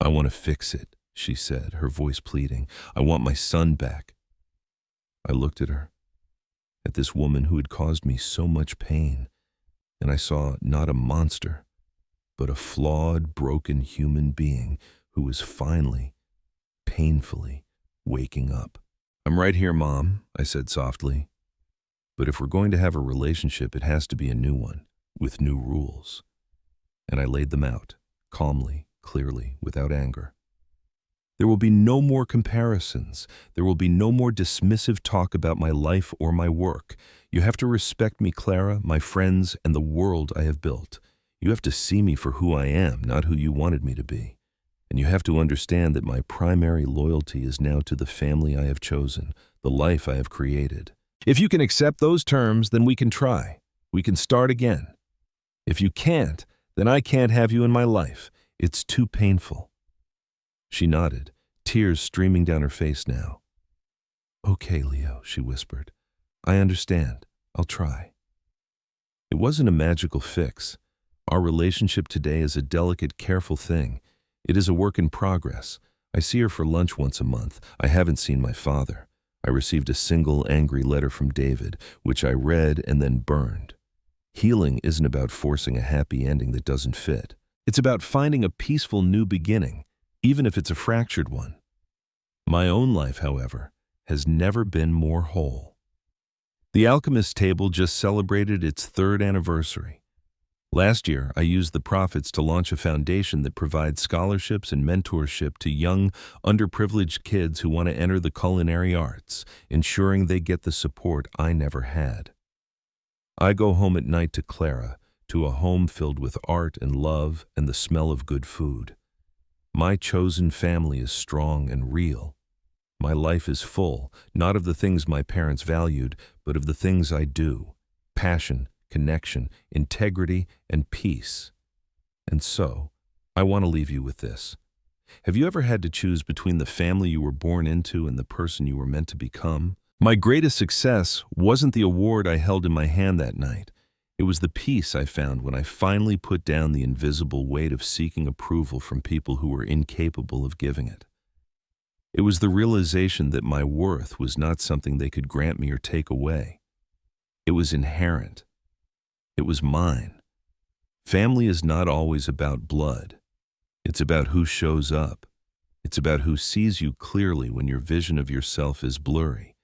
I want to fix it," she said, her voice pleading. "I want my son back." I looked at her, at this woman who had caused me so much pain, and I saw not a monster, but a flawed, broken human being who was finally, painfully, waking up. "I'm right here, Mom," I said softly. "But if we're going to have a relationship, it has to be a new one, with new rules." And I laid them out, calmly, clearly, without anger. "There will be no more comparisons. There will be no more dismissive talk about my life or my work. You have to respect me, Clara, my friends, and the world I have built. You have to see me for who I am, not who you wanted me to be. And you have to understand that my primary loyalty is now to the family I have chosen, the life I have created. If you can accept those terms, then we can try. We can start again. If you can't, then I can't have you in my life. It's too painful." She nodded, tears streaming down her face now. "Okay, Leo," she whispered. "I understand. I'll try." It wasn't a magical fix. Our relationship today is a delicate, careful thing. It is a work in progress. I see her for lunch once a month. I haven't seen my father. I received a single angry letter from David, which I read and then burned. Healing isn't about forcing a happy ending that doesn't fit. It's about finding a peaceful new beginning, even if it's a fractured one. My own life, however, has never been more whole. The Alchemist's Table just celebrated its 3rd anniversary. Last year, I used the profits to launch a foundation that provides scholarships and mentorship to young, underprivileged kids who want to enter the culinary arts, ensuring they get the support I never had. I go home at night to Clara, to a home filled with art and love and the smell of good food. My chosen family is strong and real. My life is full, not of the things my parents valued, but of the things I do: passion, connection, integrity, and peace. And so, I want to leave you with this. Have you ever had to choose between the family you were born into and the person you were meant to become? My greatest success wasn't the award I held in my hand that night. It was the peace I found when I finally put down the invisible weight of seeking approval from people who were incapable of giving it. It was the realization that my worth was not something they could grant me or take away. It was inherent. It was mine. Family is not always about blood. It's about who shows up. It's about who sees you clearly when your vision of yourself is blurry.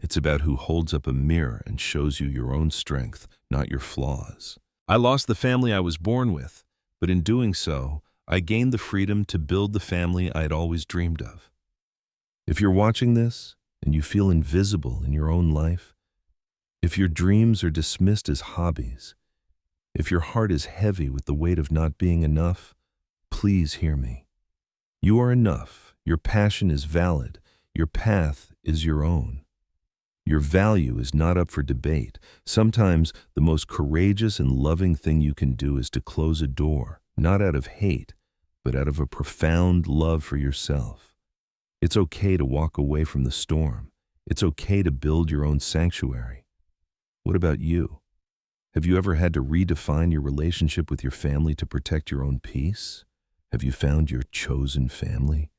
It's about who holds up a mirror and shows you your own strength, not your flaws. I lost the family I was born with, but in doing so, I gained the freedom to build the family I had always dreamed of. If you're watching this and you feel invisible in your own life, if your dreams are dismissed as hobbies, if your heart is heavy with the weight of not being enough, please hear me. You are enough. Your passion is valid. Your path is your own. Your value is not up for debate. Sometimes the most courageous and loving thing you can do is to close a door, not out of hate, but out of a profound love for yourself. It's okay to walk away from the storm. It's okay to build your own sanctuary. What about you? Have you ever had to redefine your relationship with your family to protect your own peace? Have you found your chosen family?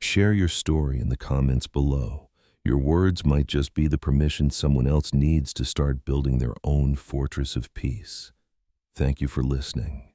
Share your story in the comments below. Your words might just be the permission someone else needs to start building their own fortress of peace. Thank you for listening.